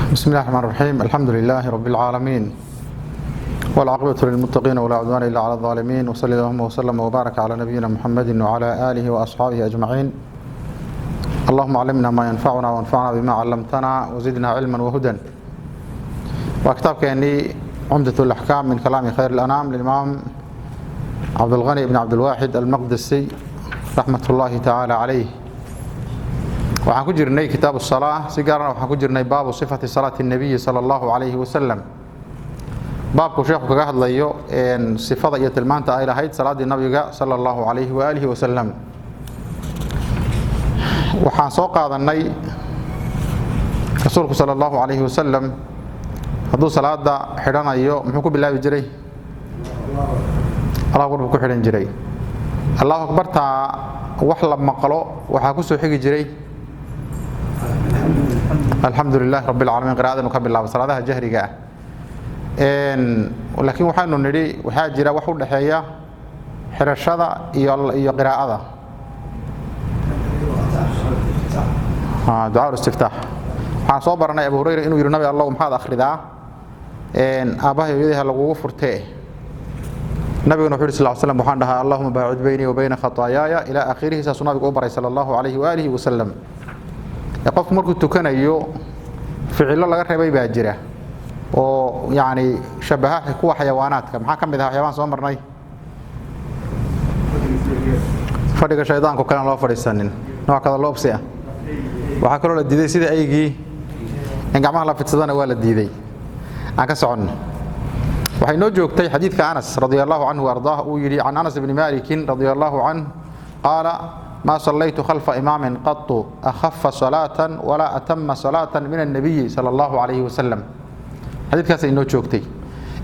بسم الله الرحمن الرحيم. الحمد لله رب العالمين والعاقبة للمتقين ولا عدوان إلا على الظالمين، وصلى اللهم وسلم وبارك على نبينا محمد وعلى آله وأصحابه أجمعين. اللهم علمنا ما ينفعنا وانفعنا بما علمتنا وزدنا علما وهدى. وكتاب كأني عمدة الأحكام من كلام خير الأنام للإمام عبد الغني بن عبد الواحد المقدسي رحمة الله تعالى عليه. waxaan ku jirnay kitaab as-salaah si gaar ah waxaan ku jirnay baab sifati salaati nabiga sallallahu alayhi wa sallam. baabku sheekhu kaga hadlayo sifada iyo tilmaanta ay lahayd salaadii nabiga sallallahu alayhi wa alihi wa sallam. waxaan soo qaadanay rasuulku sallallahu alayhi wa sallam haduu salaada xidhanayo muxuu ku bilaabi jiray Allahu ku xidhan jiray Allahu akbar ta wax la maqlo waxa ku soo xigi jiray alxamdulilah rabbil caalamiin qiraa'adanu ka bilaabo salaadaha jahriga ah laakiin waxaanu nidhi waxaa jira wax u dhaxeeya xirashada iyo qiraa'ada ducaa istiftaax. waxaan soo baranay Abu Hurayra inuu yiri nabi Allah maxaad akhridaa aabaha hooyadaha lagu furtay nabiguna wuxuu sallallahu alayhi wasallam waxaan dhahaa Allahumma baa'id bayni wa bayna khataayaya ila aakhirih saas nabigu u baray sallallahu alayhi wa alihi wa sallam. qof markuu tukanayo ficilo laga reebay baa jira oo yaani shabaha kuwa xayawaanaadka maxaa kamid ah xayawaan soo marnay fadhiga shaydaanku kana loo fadhiisanin nooc kale loo obsi ah waxa kale oo la diiday sida aygii in gacmaha la fidsadana waa la diiday aan ka socono waxay noo joogtay xadiidka Anas radiyallahu anhu wardaah uu yiri an Anas ibn Malik radiyallahu anhu qala ما صليت خلف إمام قط أخف صلاة ولا أتم صلاة من النبي صلى الله عليه وسلم. حديث كاسي إنه شوكتي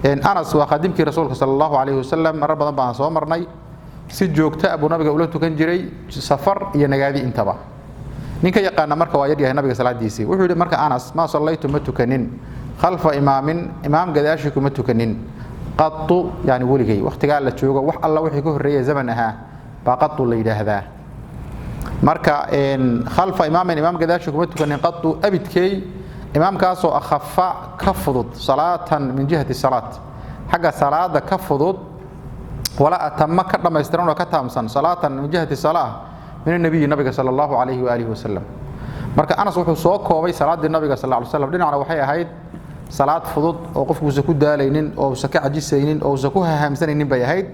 إن أنس وخادمك رسولك صلى الله عليه وسلم مرة بدن بان صومرني سجوكتا أبو نبي قولته كان جري سفر ينقادي انتبه نينك يقانا مركا وايدي النبي صلى الله عليه وسلم وحيد مركا أنس ما صليت متكنين خلف إمام قداشك متكنين قط يعني ولقي وقت قال لتشوقه وح الله وحيكوه الرئي زمنها فقط اللي هذا marka khalfa imaam gadaashu kuma tukanin qaddu abidkay imaamkaas oo akhaffa ka fudud salaatan min jihati salat haga salaada ka fudud wala atamma ka dhameystiran oo ka taamsan salaatan min jihati salah min nabiga sallallahu alayhi wa alihi wasallam. marka Anas wuxuu soo koobay salaadii nabiga sallallahu alayhi wasallam dhinacna waxay ahayd salaad fudud oo qofku ku daalaynin oo ka cajisaynin oo ku hahamsanaynin bay ahayd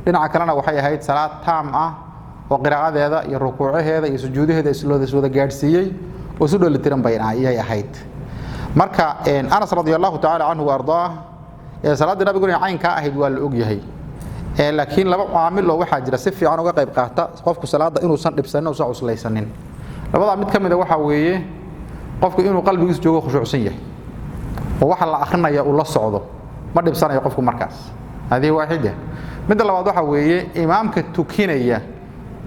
dhinaca kalena waxay ahayd salaad taam ah oo qiraa'adeeda iyo rukuucaheeda iyo sujuudaheeda isla gaarsiiyay oo soo dhalitiran bay ahayd. marka Anas radiyallahu ta'ala anhu wardaa salaada nabiga cayn ka ahayd waa la og yahay laakiin laba caamil oo waxa jira si fiican uga qayb qaata qofku salaada inuu san dhibsan oo soo cuslaysanin. labada mid kamid ah waxa weeye qofku inuu qalbigiisa joogo khushuucsan yahay oo waxa la akhrinayo uu la socdo ma dhibsanayo qofku markaas hadii waahida. mid labaad waxa weeye imaamka tukinaya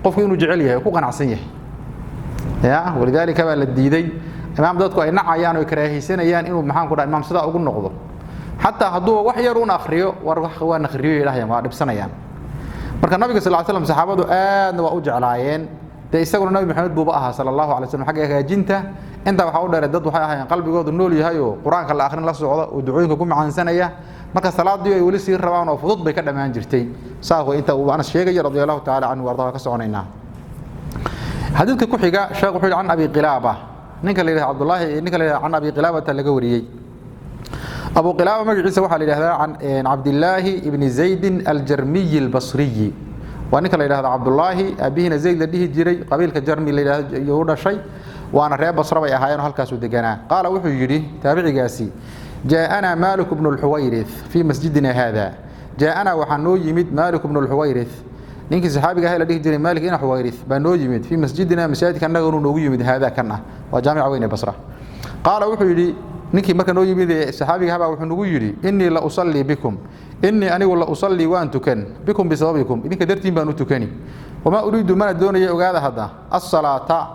qofku inuu jecel yahay ku qanacsan yahay walidaalika baa la diiday imaam dadku ay nacayaan oo karaahisanayaan inuu maxaan ku dhahay imaam sida ugu noqdo hatta haduu wax yar uu akhriyo war wax waa akhriyo ilaahay ma dhibsanayaan. marka nabiga sallallahu alayhi wasallam saxaabadu aad waa u jeclaayeen isaguna nabi maxamed buu ahaa sallallahu alayhi wasallam xagga hagaajinta inta waxa u dheer dad waxay ahaayeen qalbigoodu nool yahay oo quraanka la akhrin la socdo oo ducooyinka ku macaansanaya marka salaadii ay wali sii rabaan oo fudud bay ka dhamaan jirtay saaqo inta uu Anas sheegay radiyallahu ta'ala anhu wardaa ka soconaynaa. hadalka ku xiga sheekhu wuxuu can Abi Qilaaba ninka la yiraahdo Abdullah ninka la yiraahdo can Abi Qilaaba laga wariyay. Abu Qilaaba magaciisa waxa la yiraahdaa can Abdullah ibn Zayd al-Jarmi al-Basri wa ninka la yiraahdo Abdullah abihina Zayd la dhihi jiray qabiilka Jarmi la yiraahdo iyo dhashay waana reer Basra bay ahaayeen halkaas u deganaa. qaala wuxuu yiri taabicigaasi جاءنا مالك بن الحويرث في مسجدنا هذا. جاءنا وحنو يمد مالك بن الحويرث نينك صحابي هاي لديه جري مالك بن الحويرث بنو يمد في مسجدنا مساجد كان نغنو نو يمد هذا كنا وجامع وين بصره. قال وحو يري نينك marka noo yimid صحابي haba wuxuu nagu yiri inni la usalli bikum inni anigu la usalli wa antukan bikum bisababikum idinka dartiin baan u tukani wama uriidu mana doonaya ogaada hada as-salata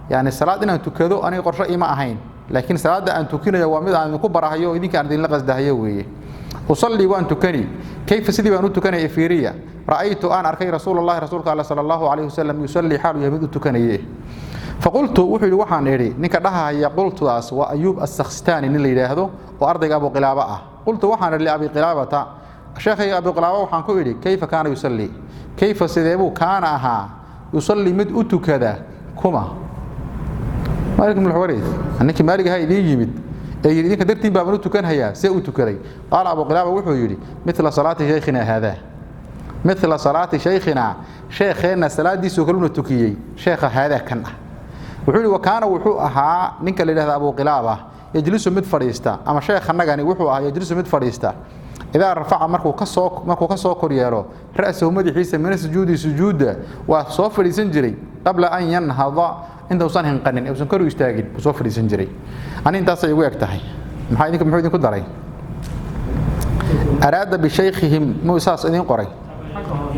yani salaad inaan tukado aniga qorshe ima ahayn لكن صلاة أن تكني وامد أن كبر هيو إذا كان دين لقص دهيوي أصلي وأن تكني كيف سيدي وأن تكني إفيرية رأيت أن أركي رسول الله صلى الله عليه وسلم يصلي حاله يمد تكنيه فقلت وحي وحان إيري نك دها هي قلت داس وأيوب السخستاني اللي يراهدو وأرضي أبو قلابة قلت وحان لأبي قلابة الشيخ أبو قلابة وحان كويري كيف كان يصلي كيف سيدبو كان أها يصلي مد أتو كذا كما مالك من الحواريث أنك مالك هاي دي يمد أي ديك درتين باب أتو كان هيا سي أتو كذي قال أبو قلابة وحو يري مثل صلاة شيخنا هذا مثل صلاة شيخنا صلاة دي سكرون التكيي شيخ هذا كان وحولي وكان وحوها نك اللي له أبو قلابة يجلس مد فريستا أما شيخنا يعني وحوها يجلس مد فريستا إذا رفع مركو كسوق كوريارو رأسه مدحيس من سجود وصوفر سنجري قبل أن ينهض عنده صنه قنن أو سنكرو يستاجد وصوفر سنجري أنا أنت صيغوا يكتحي محايدك محايدين كدري أراد بشيخهم موساس إذن قري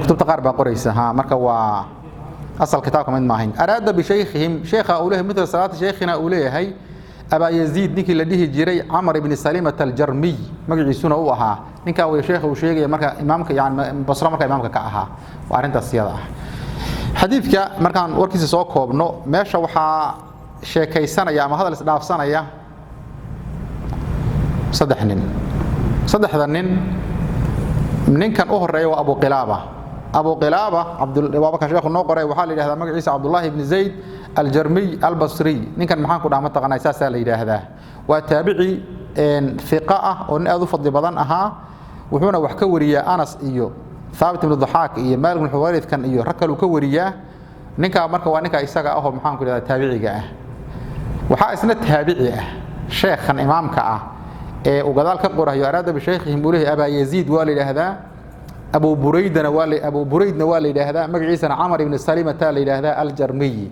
كتب تقارب قريسة ها مركوا أصل كتابكم من ماهين أراد بشيخهم شيخ أوليه مثل صلاة شيخنا أوليه هي أبا يزيد نك الذي جري عمر بن سليمة الجرمي مجلسون أوها نك أو شيخ وشيخ مركا إمامك يعني بصرة مركا إمامك كأها وعرنت السيادة حديثك مركان وركيس سوق بنو ماشى وحى شيخي سنة يا ما هذا الإسلاف سنة يا صدح ذنين منين كان أهري وأبو قلابة عبد الله كان شيخ النوقري وحال هذا مجلس عبد الله بن زيد الجرمي البصري نين كان محان كنا متقنا أساسا لهذا وتابعي ثقة وإن أذو فضل بدن أها وحنا وحكوريا أنس إيو ثابت بن الضحاك إيو مالك بن الحوارث كان إيو ركلوا كوريا نينكا مركا وانيكا إساقا أهو محان كنا تابعي جاء وحا إسنا تابعي شيخا إمامك وقذال كقره يراد بشيخهم بوله أبا يزيد والي لهذا أبو بريد نوالي لهذا مجلسنا عمر بن سليمة تالي لهذا الجرمي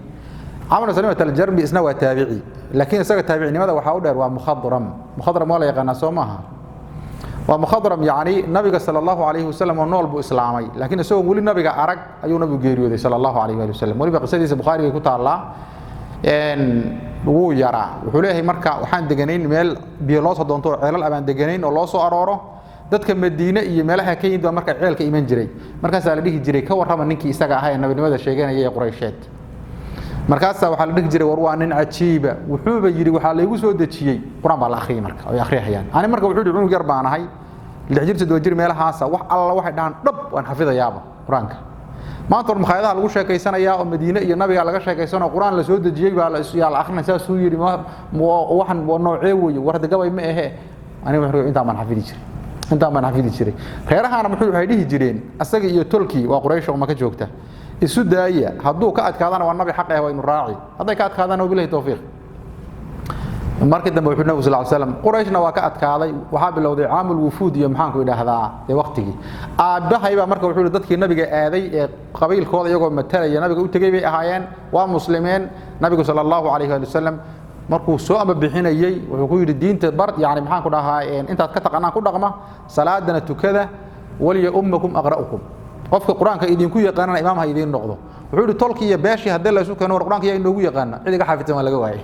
عمر بن سليمة الجرمي اسمه تابعي لكن سوى تابعي لماذا وحاودر ومخضرم ولا يقنا سومها ومخضرم يعني النبي صلى الله عليه وسلم ونول بإسلامي لكن سوى قول النبي أرق أيو نبي جيريو صلى الله عليه وسلم ولي بقصة البخاري كتاب الله wuu yaraa wuxuu leeyahay marka waxaan deganayn meel biyo loo soo doonto ceelal abaan deganayn oo loo soo arooro dadka Madiina iyo meelaha ka yimid marka ceelka iman jiray markaas la dhihi jiray ka warrama ninkii isaga ahaa nabinimada sheeganayay Quraysheed markaas waxa la dhihi jiray war waa nin cajiiba wuxuu yiri waxa la igu soo dajiyay quraan baa la akhriyay marka oo akhriyayaan ani marka wuxuu yiri cunug yar baan ahay lixjirta doo jir meelahaas wax alla waxay dhahan dhab waan xafidayaaba quraanka maanta maqaayadaha lagu sheekaysanaya oo Madiina iyo nabiga laga sheekaysano quraan la soo dajiyay baa la isyaal akhrin saas uu yiri waxan noocee weey warda gabay ma ahe ani wuxuu inta man xafidi jiray reerahana muxuu waxay dhihi jireen asaga iyo tolkii waa Quraysh oo ma ka joogta isu daaya haduu ka adkaadana waa nabi xaq ah waa inuu raaci haday ka adkaadana billahi tawfiiq markii dambe wuxuu nabi sallallahu alayhi wasallam Qurayshna waa ka adkaaday waxa bilowday aamul wufuud iyo maxaan ku idhaahdaa ee waqtigii aabahayba marka wuxuu dadkii nabiga aaday ee qabiilkooda iyagoo matalaya nabiga u tagay bay ahaayeen waa muslimiin nabiga sallallahu alayhi wasallam markuu soo ama bixinayay wuxuu ku yiri diinta bar yaani maxaan ku dhahaa intaad ka taqanaan ku dhaqma salaadana tukada waliya ummakum aqra'ukum qofka quraanka idinku yaqaanana imaamha idin noqdo wuxuu yiri tolkii iyo beeshii hadii la isu keeno quraanka yaa inoogu yaqaana cidiga xafidan waa laga waayay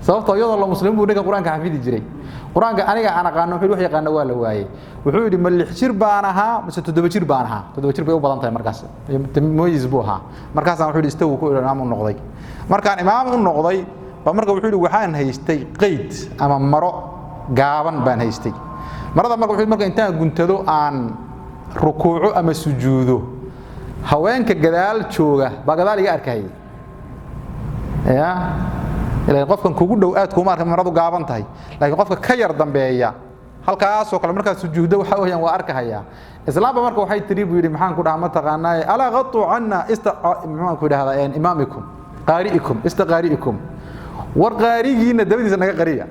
sababtoo iyadoo la muslim buu ninka quraanka xafidi jiray quraanka aniga aan aqaan wuxuu wax yaqaan waa la waayay wuxuu yiri ma lix jir baan ahaa mise 7 jir baan ahaa 7 jir bay u badan tahay markaas mooyis buu ahaa markaas aan wuxuu yiri istaw ku imaam u noqday markaan imaam u noqday marka wuxuu yiri waxaan haystay qeyd ama maro gaaban baan haystay marada marka wuxuu marka intaan guntado aan rukuuco ama sujuudo haweenka gadaal jooga ba gadaal iga arkay ilaa qofkan kugu dhow aad kuma arkin maradu gaaban tahay laakiin qofka ka yar dambeeya halkaas oo kale marka sujuudo waxa weeyaan waa arkahaya islaamba marka waxay tiri buu yiri maxaan ku dhahaa ma taqaanay ala qatu anna maxaan ku dhahaa imaamikum qaari'ikum istaqari'ikum warqaarigiina dabadiisa naga qariya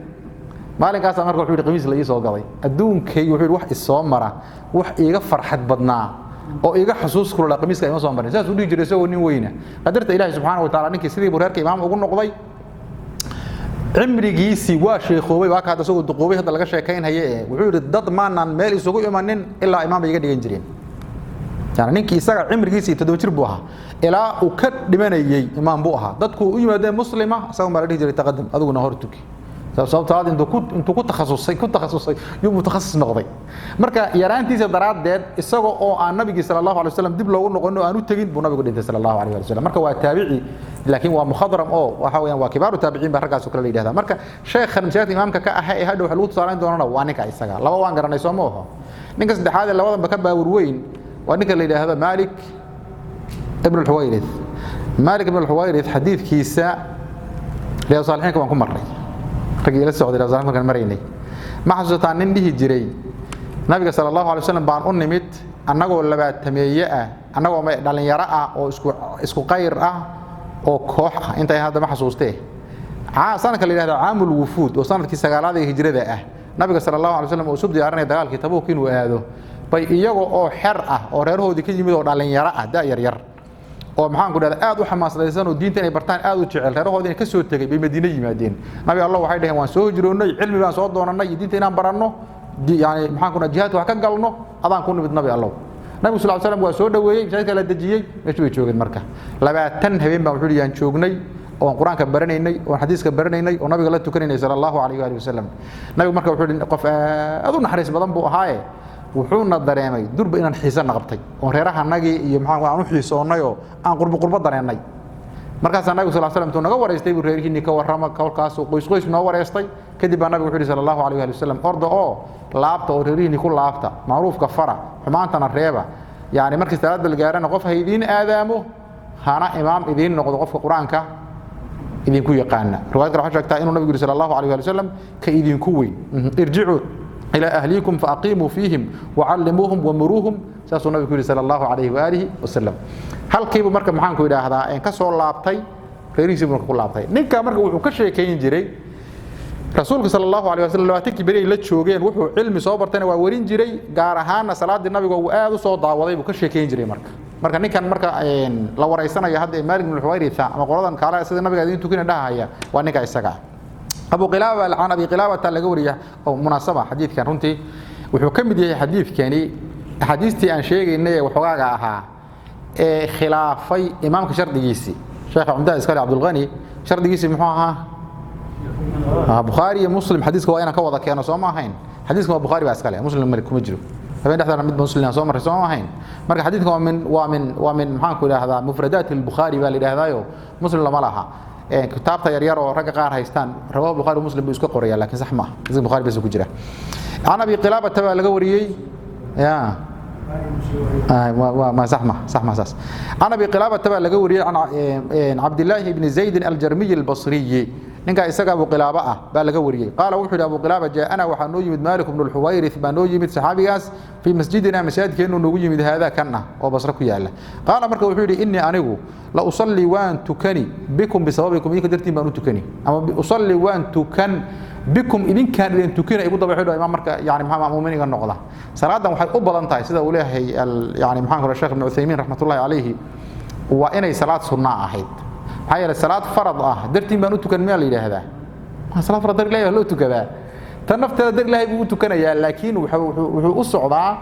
maalinkaas marka wuxuu yiri qamiis la ii soo galay adduunkay wuxuu yiri wax isoo mara wax iiga farxad badnaa oo iiga xusuus kula qamiiska ima soo marin saas u dhigi jiray soo nin weyna qadarta ilaahay subhanahu wa ta'ala ninkii sidii bureerka imaam ugu noqday cimrigiisi waa sheekhoobay waa ka hada soo duqoobay hada laga sheekaynayay wuxuu yiri dad maanan meel isugu imanin ilaa imaam iga dhigan jireen يعني ninkii isaga cimrigiisa 7 jir buu ahaa ilaa uu ka dhimanayay imaam buu ahaa dadku u yimaadeen muslima asaga ma la dhihi jiray taqaddum aduguna hor tuki sababtoo intuu ku takhasusay yuu mutakhassis noqday marka yaraantiisa daraadeed isagoo oo aan nabiga sallallahu alayhi wasallam dib loogu noqon oo aan u tagin buu nabigu dhintay sallallahu alayhi wasallam marka waa taabici laakiin waa mukhadram oo waxa weeyaan waa kibaaru taabiciin ba raggaas kala leeyahay marka sheekhan masaajidka imaamka ka ah ee hadhow waxa lagu tusaalaan doonaa waa ninka isaga laba waan garanay soo mooho ninka saddexaad ee labadan ka baawur weyn waa ninka la yiraahdo Malik ibn al-Huwayrith Malik ibn al-Huwayrith xadiidkiisa Riyad Saalihiin waan ku marnay ragii la socday Riyad Saalihiin markaan maraynay ma xasuutaan nin dhihi jiray nabiga sallallahu alayhi wasallam baan u nimid annagoo labaatameeye ah annagoo dhalinyaro ah oo isku qayr ah oo koox ah intay hadda ma xasuustee sanadka la yiraahdo Aamul Wufuud oo sanadkii 9aad ee hijrada ah nabiga sallallahu alayhi wasallam oo soo diyaarinay dagaalkii Tabuuk inuu aado bay iyaga oo xer ah oo reerahoodii ka yimid oo dhalinyaro ah da yar oo maxaan ku dhahdaa aad u xamaasadaysan oo diinta inay bartaan aad u jecel reerahoodii ka soo tagay bay Madiina yimaadeen nabi Allah waxay dhaheen waan soo hijroonay cilmi baan soo doonanay diinta inaan baranno yani maxaan ku jihaad wax ka galno adaan ku nimid nabi Allah nabi sallallahu alayhi wasallam waa soo dhaweeyay masaajidka la dajiyay meesha way joogeen marka 20 habeen baan wuxuu yaan joognay oo quraanka baranaynay oo xadiiska baranaynay oo nabiga la tukanaynay sallallahu alayhi wasallam nabi marka wuxuu qof aad u naxariis badan buu ahaaye wuxuuna dareemay durba inaan xiisan qabtay oo reerahanagii iyo maxaan aan u xiisoonay oo aan qurbo dareenay markaas nabi sallallahu alayhi wasallam naga wareystay buu reerkiini ka warrama kalkaas oo qoys noo wareystay kadib nabigu wuxuu sallallahu alayhi wasallam ordo oo laabta oo reerihiini ku laabta macruufka fara xumaantana reeba yaani markii salaada la gaarana qof haydiin aadaamo hana imaam idin noqdo qofka quraanka idin ku yaqaana riwaayadka waxa sheegtaa inuu nabigu sallallahu alayhi wasallam ka idin ku weyn irji'u إلى أهليكم فأقيموا فيهم وعلموهم ومروهم ساسو النبي صلى الله عليه وآله وسلم هل كيف مركب محانكو إلى هذا إن كسر لابطي رئيسي بنك كل لابطي نيكا مركب وكشري كين جري رسولك صلى الله عليه وسلم لو تكي بري لتشوجين وحو علم صوبر تاني وورين جري جارهان صلاة النبي وآد صوت ضاوضي وكشري كين جري مركب نيكا مركب لو رئيسنا يهد مالك من الحويرث أما قرضا كلا سيد النبي قاعدين تكين ده هي ونيكا السجع أبو قلابة عن أبي قلابة اللجورية أو مناسبة حديث كان رنتي وحكم دي حديث كاني حديثتي عن شيء إنه وحواجعها خلافي إمامك شرط جيسي شيخ عمدة إسكالي عبد الغني شرط جيسي محاها بخاري مسلم حديث هو أنا كوضا كأنا صوما هين حديث هو بخاري وإسكالي مسلم ملك مجرو فبين أحد من مسلم صوما هين مرك حديث هو ومن محاك هذا مفردات البخاري بالي هذا يو مسلم لما لها كتابته يريار ورجع قار هيستان رواه البخاري ومسلم بيسكت قرية لكن صح ما زي البخاري بس كجرة أنا بقلابة تبع لجوريي يا ما صح ما أساس أنا بقلابة تبع لجوريي عن عبد الله بن زيد الجرمي البصري نجا إسقى أبو قلابة بالجوريي قال وحد أبو قلابة جاء أنا وحنوجي من مالك بن الحويرث بنوجي من صحابياس في مسجدنا مسجد كأنه نوجي من هذا كنا وبصرك ياله قال مركب وحدي إني أنيجو لا أصلي وان تكني بكم بسببكم إيه قدرتي ما تكني أما أصلي وان تكن بكم إذن كان إذن تكني يقول طبعا حلو إمام مركب يعني محمد مؤمنين النقطة صلاة وحي أبلا أنتي سيدا أوليه يعني محمد الشيخ ابن عثيمين رحمة الله عليه وإني صلاة سنة أحد هاي الصلاة فرض درتي ما تكن مال إلى هذا صلاة فرض در لا يهلو تكذا تنفت در لا يبغوا تكني لكن وحصعدا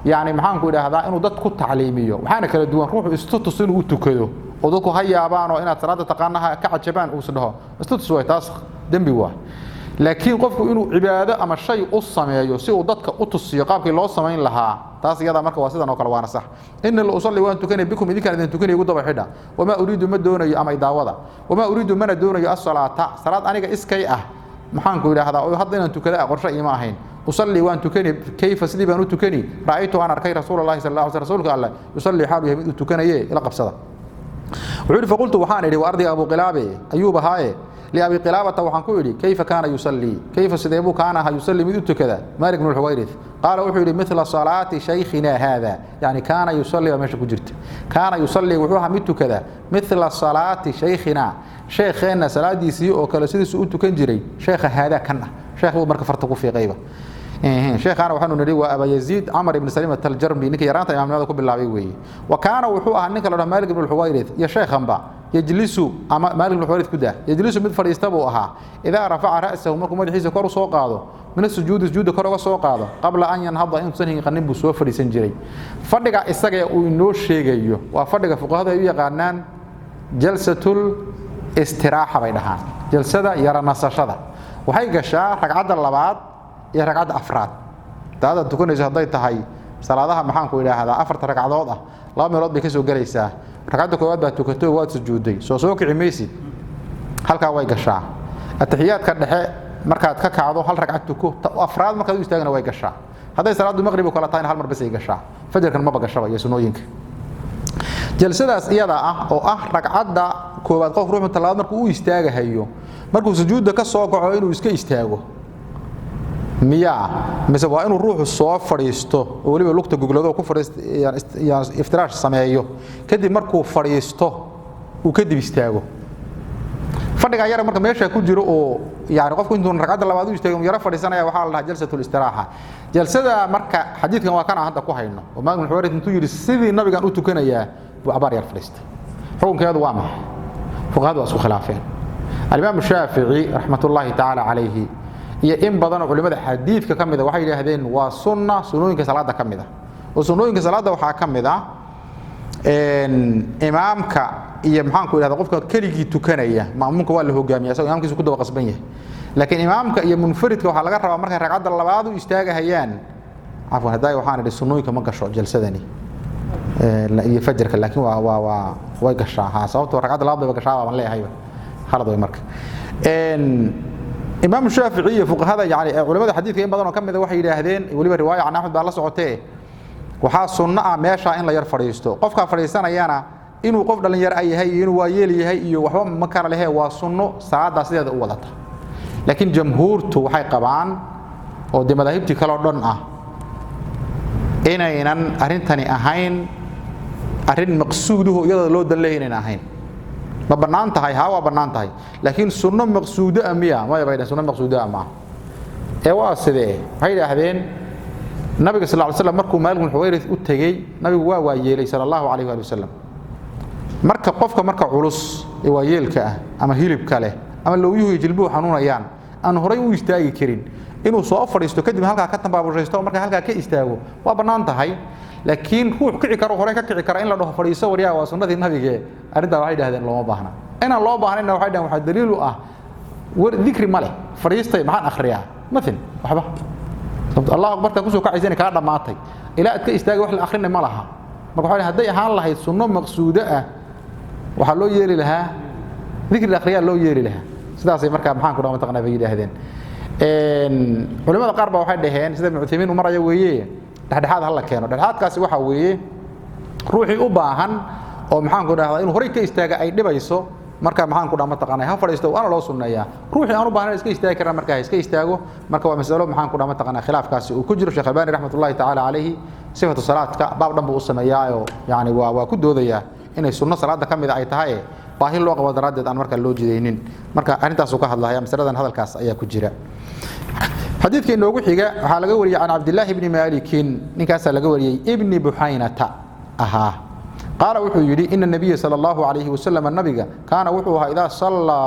يعني محمد إلى هذا إنه ضد كت تعليمية وحنا كلا دوان روح استتصل وتكذو ودوكو هيا أبانو إن صلاة تقانها كعد شبان وصلها استتصوي تاسخ دنبي واحد لكن قفكو إنه عبادة أما شيء أصلا يسوي ضدك أتصي قابك الله صمين لها تاس يدا مركب واسدا نوكل وانا صح إن اللي أصلي وأن تكني بكم إذا كان تكني يقول طبعا حدا وما أريد من دون أما يداوضا وما أريد من دون الصلاة صلاة أنا إسكي محانكو إلى هذا وحضنا أن تكذا قرشة إيماهين أصلي وأن تكني كيف سلي بأن تكني رأيت أنا ركي رسول الله صلى الله عليه وسلم رسولك الله يصلي حاله يمد تكني إلى قبصة وعرف فقلت وحاني وأرضي أبو قلابة أيوب هاي لأبي قلابة وحنكولي كيف كان يصلي كيف سيديبو كان يصلي مدته كذا مالك بن الحويرث قال وحولي مثل صلاة شيخنا هذا يعني كان يصلي وماشي كجرت كان يصلي وحوها مدته كذا مثل صلاة شيخنا شيخنا صلاة دي سي أو كلا سيدي سؤولتو كنجري شيخ هذا كان شيخ هو مركب فرتقو في غيبة شيخ أنا وحنو نري وأبا يزيد عمر بن سليم التلجرمي نك يرانتا إمام هذا كوب بالله وكان وحوها نك لنا مالك بن الحويرث يا شيخ أنبا يجلس مالك بن الحويرث كده يجلس من فريستبوها إذا رفع رأسه مركم مدحيس كرو سوق هذا من السجود كرو سوق هذا قبل أن ينهض إن سنه قنب بسوفر سنجري فرق السجى وينوش شيء وفرق فوق هذا يقارنان جلسة الاستراحة بينها جلسة يرى نصاشة waxay gashaa ragcadda labaad iyo ragcadda afraad taada tukanayso haday tahay salaadaha maxaan ku ilaahadaa afarta ragcadood ah laba meelood bay ka soo galaysaa ragcadda koowaad baa tukato waad sujuuday soo kici maysid halka way gashaa ataxiyaadka dhexe markaad ka kacdo hal ragcad tuko afraad markaad u istaagana way gashaa haday salaadu maghrib kala tahay hal mar bas ay gashaa fajrkan ma bagashaba iyo sunooyinka jalsadaas iyada ah oo ah ragcadda koowaad qof ruuxu talaad markuu u istaagahayo markuu sujuudda ka soo kaco inuu iska istaago miya mise waa inuu ruuxu soo fadhiisto oo waliba lugta guglado ku fadhiisto iftiraash sameeyo kadib markuu fadhiisto uu kadib istaago fadhiga yar marka meesha ku jiro oo yaani qofku intuu ragcadda labaad u istaago yara fadhiisanaya waxa la dhahaa jalsatul istiraaha jalsada marka xadiidkan waa kana hadda ku hayno oo maamul xuwarid intuu yiri sidii nabigan u tukanaya buu abaar yar fadhiistay xukunkeedu waa maxay fuqahaadu isku khilaafeen al-imaam Shaafi'i rahmatullahi ta'ala alayhi iyo in badan culimada xadiidka kamida waxay yiraahdeen waa sunna sunooyinka salaada kamida oo sunooyinka salaada waxa kamida imaamka iyo maxaan ku yiraahdaa qofka kaligi tukanaya maamulka waa la hogaamiyaa soo imaamkiisu ku daba qasban yahay laakiin imaamka iyo munfaridka waxa laga rabaa markay ragcadda labaad u istaagahayaan afwan haday waxaan idhi sunooyinka ma gasho jalsadani iyo fajrka laakiin way gashaa sababtoo ragcadda labaad bay gashaa waan leeyahay halad way marka imaam Shaafi'i iyo fuqahada yaani culimada xadiidka in badan oo kamid ah waxay yiraahdeen waliba riwaaya aan Ahmad baa la socotay waxa sunna ah meesha in la yar fadhiisto qofka fadhiisanayana inuu qof dhalin yar ay yahay inuu waa yeelayahay iyo waxba ma kala leeyahay waa sunno salaada sideeda u wadata laakiin jamhuurtu waxay qabaan oo madahibti kala dhan ah inaynan arintani ahayn arin maqsuuduhu iyada loo daleeyay ahayn ma banaan tahay waa banaan tahay laakiin sunno maqsuuda amiya ma yabayna sunno maqsuuda ama waa sidee waxay yiraahdeen nabiga sallallahu alayhi wasallam markuu maalin xuwayrith u tagay nabigu waa yeelay sallallahu alayhi wasallam marka qofka marka culus ee waa yeelka ama hilib kale ama looyuhu jilbuhu xanuunayaan aan horay u istaagi karin inuu soo fadhiisto kadib halka ka tambaabashaysto marka halka ka istaago waa banaan tahay laakiin ruux kici karo hore ka kici kara in la dhaho fadhiiso wariyaa waa sunnadii nabiga arinta waxay yiraahdeen looma baahna inaan loo baahnayna waxay dhahan waxa daliil u ah war dhikri male fadhiistay maxaan akhriyaa مثلا waxba Allah akbar ta ku soo kacaysan ka dhamaatay ila aad ka istaagay wax la akhrinay ma laha marka waxa haday ahaan lahayd sunno maqsuuda ah waxa loo yeeli lahaa dhikri akhriya loo yeeli lahaa sidaas ay marka maxaan ku dhaw mataqana bay yiraahdeen culimada qaar baa waxay dhaheen sida Ibn Uthaymeen umar ay weeyee dhaxdhaxaad hal la keeno dhaxdhaxaadkaasi waxa weeye ruuxii u baahan oo maxaan ku dhaahdaa inuu horay ka istaaga ay dhibayso marka maxaan ku dhaw mataqana ha fadhiisto waana loo sunneeyaa ruuxii aan u baahan iska istaagi karaa marka iska istaago marka waa mas'alo maxaan ku dhaw mataqana khilaafkaasi uu ku jiro Sheekh Albani rahmatullahi ta'ala alayhi sifatu salaadka baab dhanba u sameeyaayo yaani waa ku doodaya inay sunno salaada kamid ay tahay baahi loo qabo daraadeed aan marka loo jideynin marka arintaas uu ka hadlayaa mas'aladan hadalkaas ayaa ku jira حديث كأنه وحيجا حالة جوري عن عبد الله بن مالك نكاس على جوري ابن بحينة قال وحيري إن النبي صلى الله عليه وسلم النبي كان وحوها إذا صلى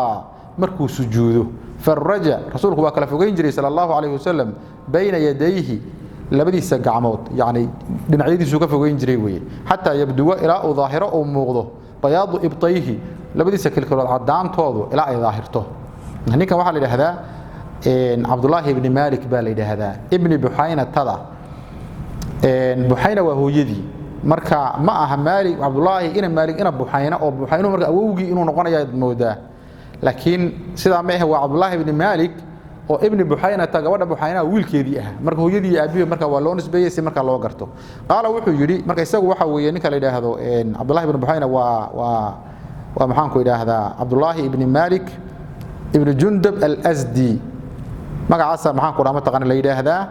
مركو سجوده فالرجع رسوله وكل فوقينجري صلى الله عليه وسلم بين يديه لبدي سجع موت يعني بنعيد سوق فوقينجري وي حتى يبدو إلى ظاهرة أو مغضه بياض إبطيه لبدي سكل كل عدام توضو إلى ظاهرته هنيك واحد لهذا عبد الله بن مالك بالي هذا ابن بحينة تضع بحينة وهو يدي مركا معها مالك عبد الله إن مالك إن بحينة أو بحينة مركا أوجي إنه نقنا يد مودا لكن سيدا ما هو عبد الله بن مالك أو ابن بحينة تجاوز بحينة ويل كذيها مركا هو يدي أبيه مركا واللونس بيس مركا الله قرته قال وحو يدي مركا يسوي وحو ينك لده هذا عبد الله بن بحينة ومحانكو إلى هذا عبد الله بن مالك ابن جندب الأزدي magacaasa maxaan ku dhaama taqaan la yiraahdaa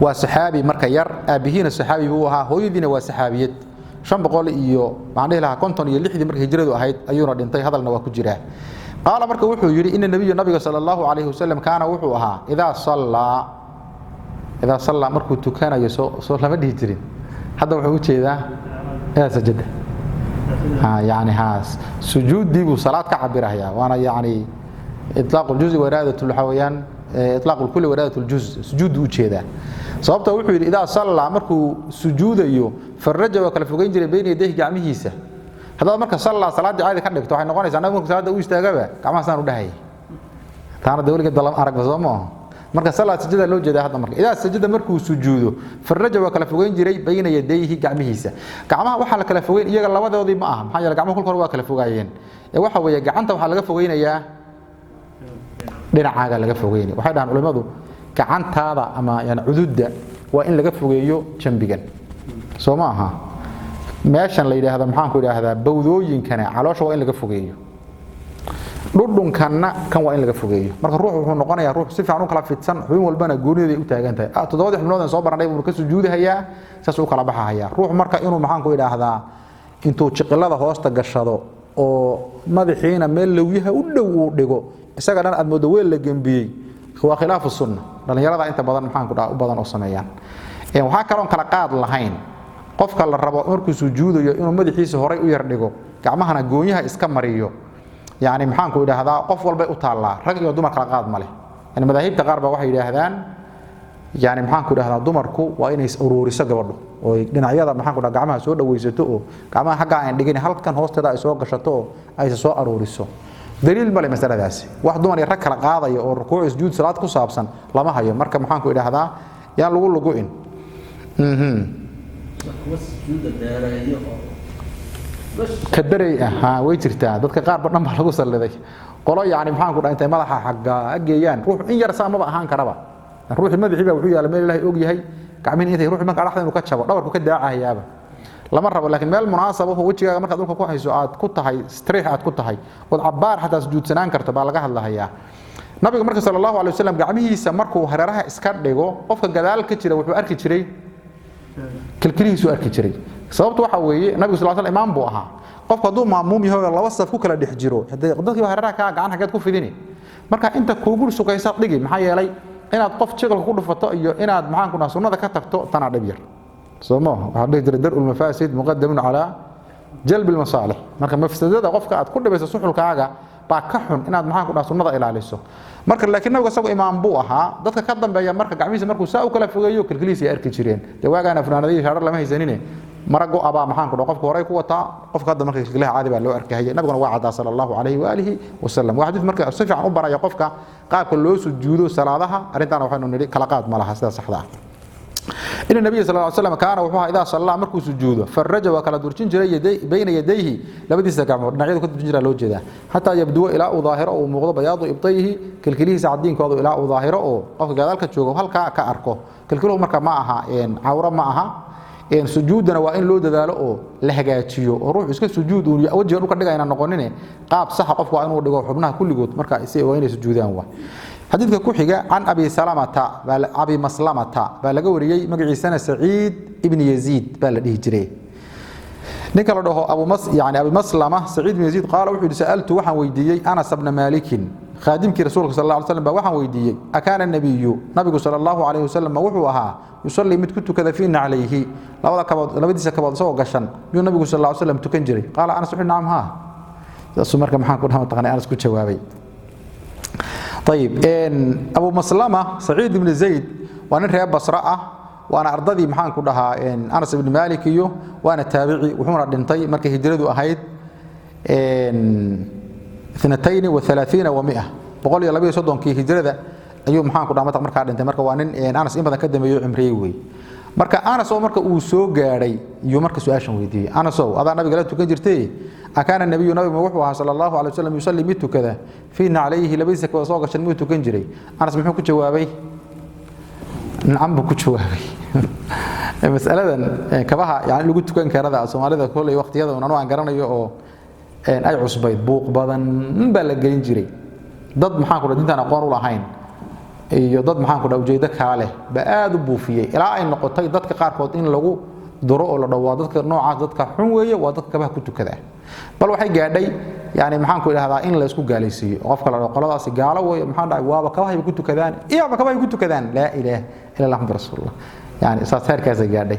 waa saxaabi marka yar aabihiina saxaabi buu ahaa hooyadiina waa saxaabiyad 500 iyo macnaheedu laha 50 iyo 60 markay hijradu ahayd ayuuna dhintay hadalna waa ku jira qaala marka wuxuu yiri in nabiga sallallahu alayhi wasallam kaana wuxuu ahaa idha salla markuu tukanayo soo lama dhihi jirin hadda wuxuu u jeedaa sajada يعني هاس سجود دي وصلاة كعبرها وانا يعني إطلاق الجزء وإرادة الحويان إطلاق الكل وإرادة الجزء سجود وجهه صابته وحول إذا صلى مركو سجود أيو فالرجل وكلفوجين جري بين يديه جامعيسة هذا مركو صلى صلاة عادي كذلك توحي نقول إذا أنا مركو صلاة ويستجابه كما سنرو ده taana dawliga dalam arag basamo marka salaad sajada loo jeedaa hadda marka ila sajada markuu sujuudo farraja waa kala fogeyn jiray bayna yadayhi gacmihiisa gacmaha waxa la kala fogeyn iyaga labadoodii ma aha maxaa yeelay gacmaha kulkor waa kala fogaayeen ee waxa weeye gacanta waxa laga fogeynayaa dhinacaaga laga fogeeyay waxay dhahan culimadu gacantaada ama yani cududda waa in laga fogeeyo jambigan soo ma aha meeshan la yiraahdo maxaan ku yiraahdaa bawdooyinkana caloosha waa in laga fogeeyo dhudhunkanna kan waa in laga fogeeyo marka ruuxu wuxuu noqonayaa ruux si fiican u kala fidsan xubin walbana goonideeda u taagan tahay toddobaad xubnood soo baranay uu ka sujuudayaa saas uu kala baxayaa ruux marka inuu maxaan ku yiraahdaa intuu jiqilada hoosta gashado oo madaxiina meel lawyaha u dhow uu dhigo isaga dhan aad moodo weel la gambiyay waa khilaaf sunnah dhalinyarada inta badan maxaan ku dhahaa u badan oo sameeyaan waxa kale oo kala qaad lahayn qofka la rabo markuu sujuudayo inuu madaxiisa horay u yar dhigo gacmahana goonyaha iska mariyo يعني maxaan ku yiraahdaa qof walba u taala rag iyo dumar kala qaad ma leh yani madaahibta qaar baa waxay yiraahdaan yani maxaan ku yiraahdaa dumarku waa inay ururiso gabadhu oo dhinacyada maxaan ku dhahaa gacmaha soo dhaweysato oo gacmaha xagga aan dhigin halkan hoosteeda ay soo gashato oo ay soo ururiso daliil male masaladaasi wax dumar iyo rag kala qaadayo oo rukuuc sujuud salaad ku saabsan lama hayo marka maxaan ku yiraahdaa yaa lagu luguin كدري ها ويجرتا dadka qaar badan baa lagu saliday qolo yaani maxaan ku dhaantay madaxa xagga ageeyaan ruux in yar saamaba ahaan karaba ruux madaxiiba wuxuu yaala meel Ilaahay og yahay gacmin intay ruux marka dhaxda inuu ka jabo dhabarku ka daacayaaba lama rabo laakiin meel munaasab ah wajigaaga marka dhulka ku hayso aad ku tahay street aad ku tahay wad cabaar hadaa sujuudsanaan karto baa laga hadlahayaa nabiga marka sallallahu alayhi wasallam gacmihiisa markuu hareeraha iska dhigo qofka gadaal ka jira wuxuu arki jiray kilkilihiisu arki jiray sababtu waxa weeye nabiga sallallahu alayhi wasallam imaam buu ahaa qofka haduu maamum yahay laba saf ku kala dhex jiro dadkii hareeraha ka gacan xageed ku fidini marka inta kuugu sugaysa dhigi maxaa yeelay inaad qof jiqalka ku dhufato iyo inaad maxaan ku naa sunnada ka tagto tana dhib yar soomo waxa dhig jiray darul mafasid muqaddamun ala jalb al masalih marka mafsadada qofka aad ku dhibayso suxulkaaga baa ka xun inaad maxaan ku naa sunnada ilaaliso marka laakiin nabiga isagu imaam buu ahaa dadka ka dambeeya marka gacmihiisa markuu saa u kala fogeeyo kilkiliisa ay arki jireen dawaagana funaanadii shaarar lama haysanine marago aba maxaan ku dhaw qofka horay ku wata qofka hadda markii kilkiliha caadi baa loo arkay nabiguna waa cadaa sallallahu alayhi wa alihi wasallam waa hadith marka si fiican u baraya qofka qaabka loo sujuudo salaadaha arintan waxaanu niri kala qaad ma laha sida saxda ah إن النبي صلى الله عليه وسلم كان وحوها إذا صلى مركو سجوده فرج وكلا درجين جري بين يديه لبدي سكامه نعيد كنت بنجرا لو جدا حتى يبدو إلى ظاهره أو مغض بياض إبطيه كلكليه سعدين كوضو إلى ظاهره أو قف جدالك تشوفه هل كأركه كلكله مركب معها إن عورة معها إن سجودنا وإن لو دذاله أو لهجاتيو وروح يسكت سجود وجه روك دقة إن نقولني قاب صح قف وأنا ودقة حبنا كل جود مركب يسوي وين سجودان هو حديث كوحيجا عن أبي سلمة أبي مسلمة بالجوري مجلس سنة سعيد ابن يزيد بالهجري نكال له يعني أبو مسلمة سعيد بن يزيد قال وحد سألت وحن ويديي أنس بن مالك خادمك رسولك صلى الله عليه وسلم وحن ويديي أكان النبي صلى الله عليه وسلم وحوها يصلي مت كنت كذا فينا عليه لا بدي سكبض سوى قشن يو النبي صلى الله عليه وسلم تكنجري قال أنس وحنا نعم ها سمرك محن كلها متقني أنس كنت شوابي طيب إن أبو مسلمة سعيد بن زيد وأنا رياب بصراء وأنا أرضي محان كلها إن أنس بن مالك يو وأنا تابعي وحمر الدنطي مركز هجرته أهيد إن 32 و100 بقول يا لبي صدق كي هجرته أيوم محان كلها ما تمرك عدنت مركز وأنا إن أنس إما تقدم يو عمريوي مركز أنس أو مركز أوسو جاري يو مركز سؤال ويدي أنس أو هذا النبي قال تكن جرتي أكان النبي موحوها صلى الله عليه وسلم يصلي ميت كذا فينا عليه لبيسك وصاغ عشان ميت كنجري أنا سمعوا كل جوابي نعم بكل جوابي مسألة كبها يعني لو قلت كان كذا سومالي ذا كل وقت هذا ونحن عن قرنا يو أي عصبيت بوق بدن بلغ جري ضد محاكو دينتا نقارو لهين iyo dad maxaan ku dhaw jeeda kaale ba aad u buufiyay ilaa ay noqotay dadka qaar kood in lagu duro oo la dhawaado dadka noocaas dadka xun weeye waa dadka kabaha ku tukada bal waxay gaadhay yani maxaan ku ilaahaa in la isku gaalaysiyo qofka la qoladaas gaalo weeye maxaan dhaay waaba kabaha ku tukadaan iyo kabaha ku tukadaan la ilaaha illa allah rasuulullah yani saarkaas gaadhay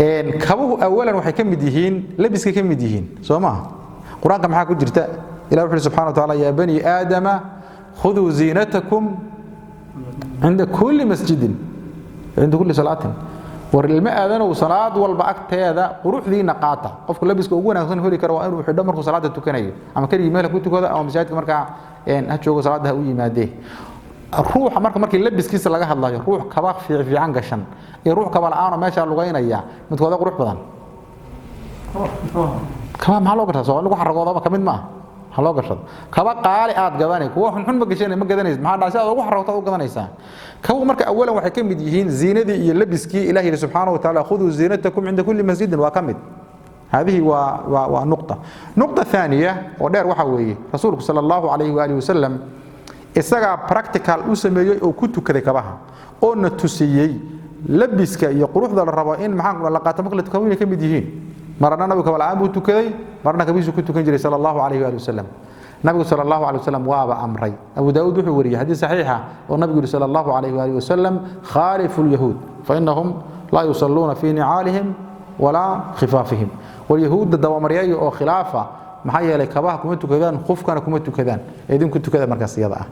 een kabuhu awalan waxay kamid yihiin labiska kamid yihiin Soomaa quraanka maxaa ku jirta ilaahu subhanahu wa ta'ala ya bani aadama khudhu zinatakum عند كل مسجد عند كل صلاة ورلما أذنه صلاة والبعكت هذا وروح ذي نقاطة قف كل لبس كوجونا خصنا هولي كروان وروح دمر صلاة التكنية أما كريم مالك كنت كذا أو مسجد مركع ha joogo salaada ha u yimaadee ruuxa markii labiskiisa laga hadlayo ruux kaba fiican gashan iyo ruux kaba la'aan meesha lugaynaya midkooda qurux badan kaba ma loo gartaa soo lagu xaragooda kamid ma ha loo gartaa kaba qaali aad gadanay kuwa xun ma gashanay ma gadanaysid maxaa dhaashay aad ugu xaragto u gadanaysaa kaba marka awalan waxay kamid yihiin ziinadii iyo labiskii ilaahay subhanahu wa ta'ala khudhu zinatakum inda kulli masjidin wa kamid هذه نقطة ثانية ودير وحوي رسولك صلى الله عليه وآله وسلم isaga practical u sameeyay oo ku tukaday kabaha oo na tusiyay labiska iyo quruxda la rabo in maxaan la qaato marka la tukawina kamid yihiin marna nabiga wala aan buu tukaday marna kabiisu ku tukan jiray sallallahu alayhi wa sallam nabiga sallallahu alayhi wa sallam waaba amray abu daawud wuxuu wariyay hadii saxiixa oo nabiga sallallahu alayhi wa sallam khalifu al-yahud fa innahum la yusalluna fi ni'alihim wala khifafihim wal yahud dawamariyay oo khilaafa maxaa yeelay kabaha kuma tukadaan qofkana kuma tukadaan idinku tukada markaas iyada ah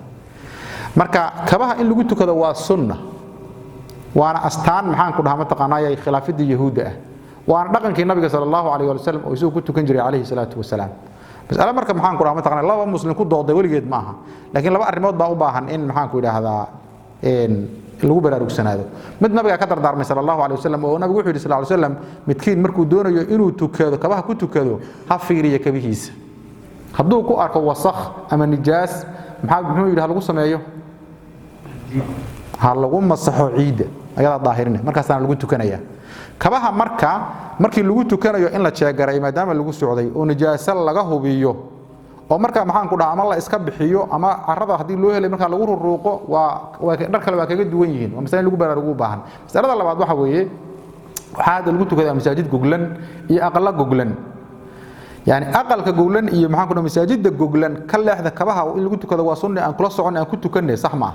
marka kabaha in lagu tukado waa sunna waana astaan maxaan ku dhahaa taqaanay khilaafadii yahuuda ah waana dhaqankii nabiga sallallahu alayhi wa sallam oo isoo ku tukan jiray alayhi salatu wasalaam mas'ala marka maxaan ku dhahaa taqaanay laba muslim ku dooday waligeed ma aha laakiin laba arimood baa u baahan in maxaan ku yiraahdaa lagu baraarugsanaado mid nabiga ka dardaarmay sallallahu alayhi wa sallam oo nabigu wuxuu yiri sallallahu alayhi wa sallam midkiin markuu doonayo inuu tukado kabaha ku tukado ha fiiriyo kabihiisa hadduu ku arko wasakh ama nijaas muxuu yiri lagu sameeyo ha lagu masaxo ciida ayada daahirina markaasna lagu tukanaya kabaha markii lagu tukanayo in la jeegaray maadaama lagu socday oo nijaasa laga hubiyo oo marka maxaan ku dhahaa ama la iska bixiyo ama carrada hadii loo helay marka lagu ruruuqo waa dhar kale waa kaga duwan yihiin waa masalan lagu baraarugu baahan masalada labaad waxa weeye waxa lagu tukadaa masaajid goglan iyo aqal goglan yani aqalka goglan iyo maxaan ku dhahaa masaajidda goglan ka leexda kabaha in lagu tukado waa sunni aan kula socon aan ku tukanay sax ma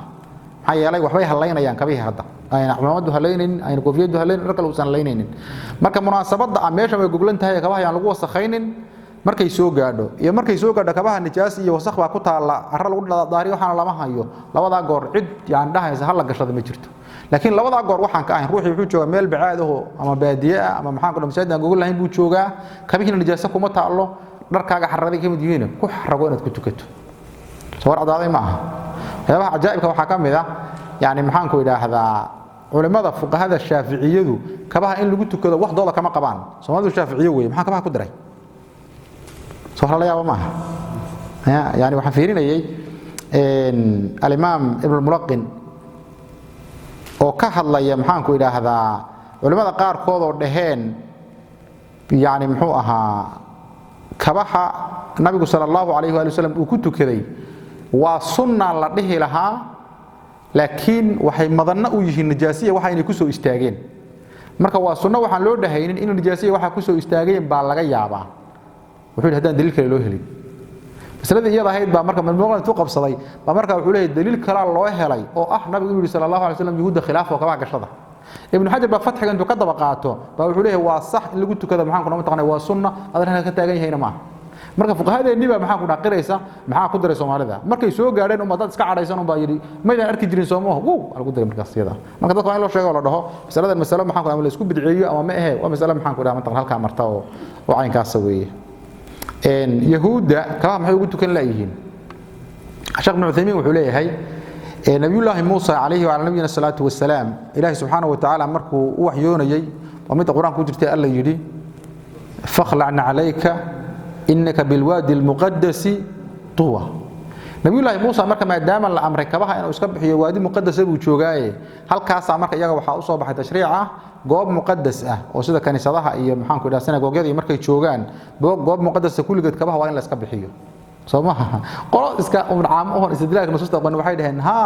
aha yeelay waxbay halaynayaan kabihi hadda ayna culimadu halaynin ayna koofiyadu halaynin dhar kale uusan halaynin marka munaasabada meesha way goglan tahay kabaha aan lagu wasakhaynin markay soo gaadho iyo markay soo gaadho kabaha nijaas iyo wasakh baa ku taala arra lagu daari waxaan lama hayo labada goor cid yaan dhahaysa hal la gashado ma jirto laakiin labada goor waxaan ka ahayn ruuxii wuxuu joogaa meel bacaad ah ama baadiye ah ama maxaan ku dhahay masaajid aan gogol lahayn buu joogaa kabihina nijaasa kuma taalo dharkaaga xarraday kamid yihiin ku xarago inaad ku tukato soo cadaaday ma aha waxyaabaha ajaa'ibka waxaa ka mid ah yani maxaan ku yiraahdaa culimada fuqahada shaafiiciyadu kabaha in lagu tukado waxdooda kama qabaan Soomaalidu shaaficiyo weey maxaa kabaha ku diray soo halayaaba ma aha yani waxaan fiirinayay al-imam ibn al-Mulaqqin oo ka hadlaya maxaan ku yiraahdaa culimada qaar kood oo dhaheen yani muxuu ahaa kabaha nabiga sallallahu alayhi wa sallam uu ku tukaday waa sunna la dhihi lahaa laakiin waxay madanna u yihiin nijaasiya waxa inay ku soo istaageen marka waa sunna waxaan loo dhahaynin in nijaasiya waxa ku soo istaageen baa laga yaabaa wuxuu hadaan daliil kale loo helin masalada iyada ahayd baa marka malmuuqan tu qabsaday baa marka wuxuu leeyahay daliil kale loo helay oo ah nabigu inuu sallallahu alayhi wa sallam yahuuda khilaaf oo kabaha gashada ibn hajar baa fatxiga intuu ka daba qaato baa wuxuu leeyahay waa sax in lagu tukado maxaan ku taqaanay waa sunna adan ka taagan yahayna ma marka fuqahadeeni baa maxaa ku dhaqiraysa maxaa ku diray Soomaalida markay soo gaareen ummad iska cadaysan baa yiri maydaan arki jirin Soomaha lagu diray markaas iyada marka dadka in loo sheego la dhaho masaladan mas'alo maxaan ku la isku bidciyo ama ma ahe waa mas'alo maxaan ku dhahaa halka marta oo caynkaas weeye yahuuda kabaha maxay ugu tukan laayihiin Sheekh Ibn Uthaymeen wuxuu leeyahay nabiyullaahi Muusa alayhi wa nabiyina salatu wassalaam ilaahi subhanahu wa ta'ala markuu u waxyoonayay oo mid quraanka ku jirtay alla yiri fakhla'na alayka innaka bilwadi almuqaddas tuwa nabiyullaahi Muusa marka maadaama la amray kabaha inuu iska bixiyo waadi muqaddas uu joogaaye halkaas marka iyaga waxa u soo baxay tashriica goob muqaddas ah oo sida kaniisadaha iyo maxaan ku dhaasana googyada markay joogaan goob muqaddas kulligeed kabaha waa in la iska bixiyo Soomaha qolo iska umraam oo istidlaal nusuusta qan waxay dhaheen ha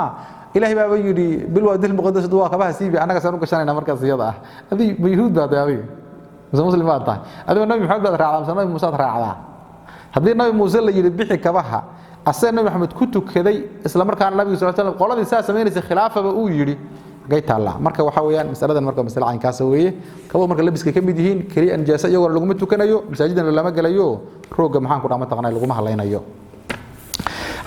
ilaahi baa yiri bilwadi almuqaddas tuwa kabaha siibi anaga saan u gashanayna markaas iyada ah adii yahuud baa tahay muslimaad tahay adoo nabi maxamed baa raacday nabi Muusa raacday haddii nabi Muuse la yiri bixi kabaha asana nabi Maxamed ku tukaday isla markaana nabiga sallallahu alayhi wasallam qoladii saa sameynaysa khilaafaba uu yiri gayta Allah marka waxa weeyaan masaladan marka mas'ala aan kaas weeye kabo marka labiska kamid yihiin kaliya nijaasa iyagoo lagu ma tukanayo masaajidan lama galayo rooga maxaan ku dhaama taqnay lagu ma halaynayo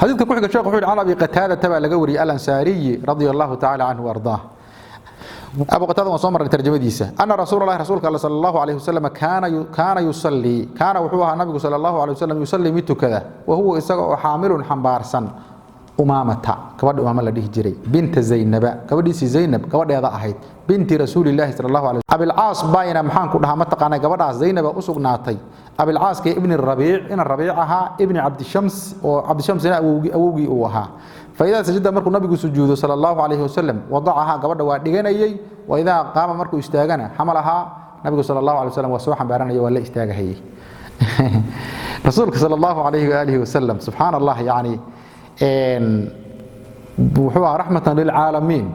hadalka ku xiga sheekhu wuxuu yiri Abi Qatada taba laga wariyay al-Ansari radiyallahu ta'ala anhu warda أبو قتادة وصومر ترجمة أن رسول الله صلى الله عليه وسلم كان يصلي كان وحوها النبي صلى الله عليه وسلم يصلي ميت كذا وهو إسقى حامل حنبارسا أمامة كبر أمامة لديه جري بنت زينب كبر زينب كبر هذا أحد بنت رسول الله صلى الله عليه وسلم أبي العاص باين محان كلها متقنا كبر زينب أسق ناطي أبي العاص كابن الربيع إن الربيعها ابن عبد الشمس وعبد الشمس أوجي أوها فإذا سجد مركو النبي سجوده صلى الله عليه وسلم وضعها كبر وادجني وإذا قام مركو استاجنا حملها النبي صلى الله عليه وسلم وسوحا بارنا ولا استاجه هي رسولك صلى الله عليه وآله وسلم سبحان الله يعني وحوى رحمة للعالمين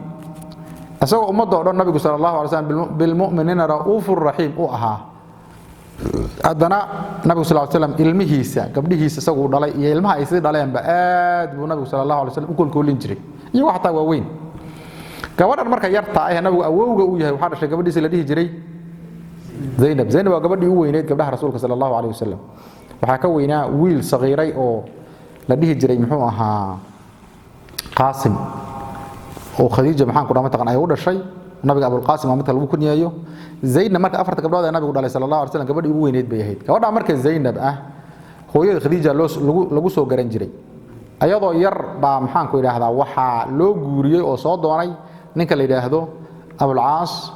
أسوأ أمضى النبي صلى الله عليه وسلم بالمؤمنين رؤوف رحيم أوها أدنى النبي صلى الله عليه وسلم إلمهيسا قبلهيسا سووا دلي إلمها يصير دليهم بآد والنبي صلى الله عليه وسلم كل ينجري يو حتى وين كوارد مركا يرتع إيه النبي أوجه وياه وحرش قبلهيس الذي جري زينب وقبل يوينيت قبلها رسولك صلى الله عليه وسلم وحكوينا ويل صغيري أو لديه جري محوها قاسم وخديجة محان كنا متقنا يقول الشيء النبي أبو القاسم مثل ممكن يأيو زينب مرك أفرت قبل هذا النبي صلى الله عليه وسلم قبل يوينيت بيهيد كوارد مرك زينب هو خديجة لجوسو جرنجري أيضا يربع محان كنا هذا وحى لو جوري أو صاد واني نك اللي هذا أبو العاص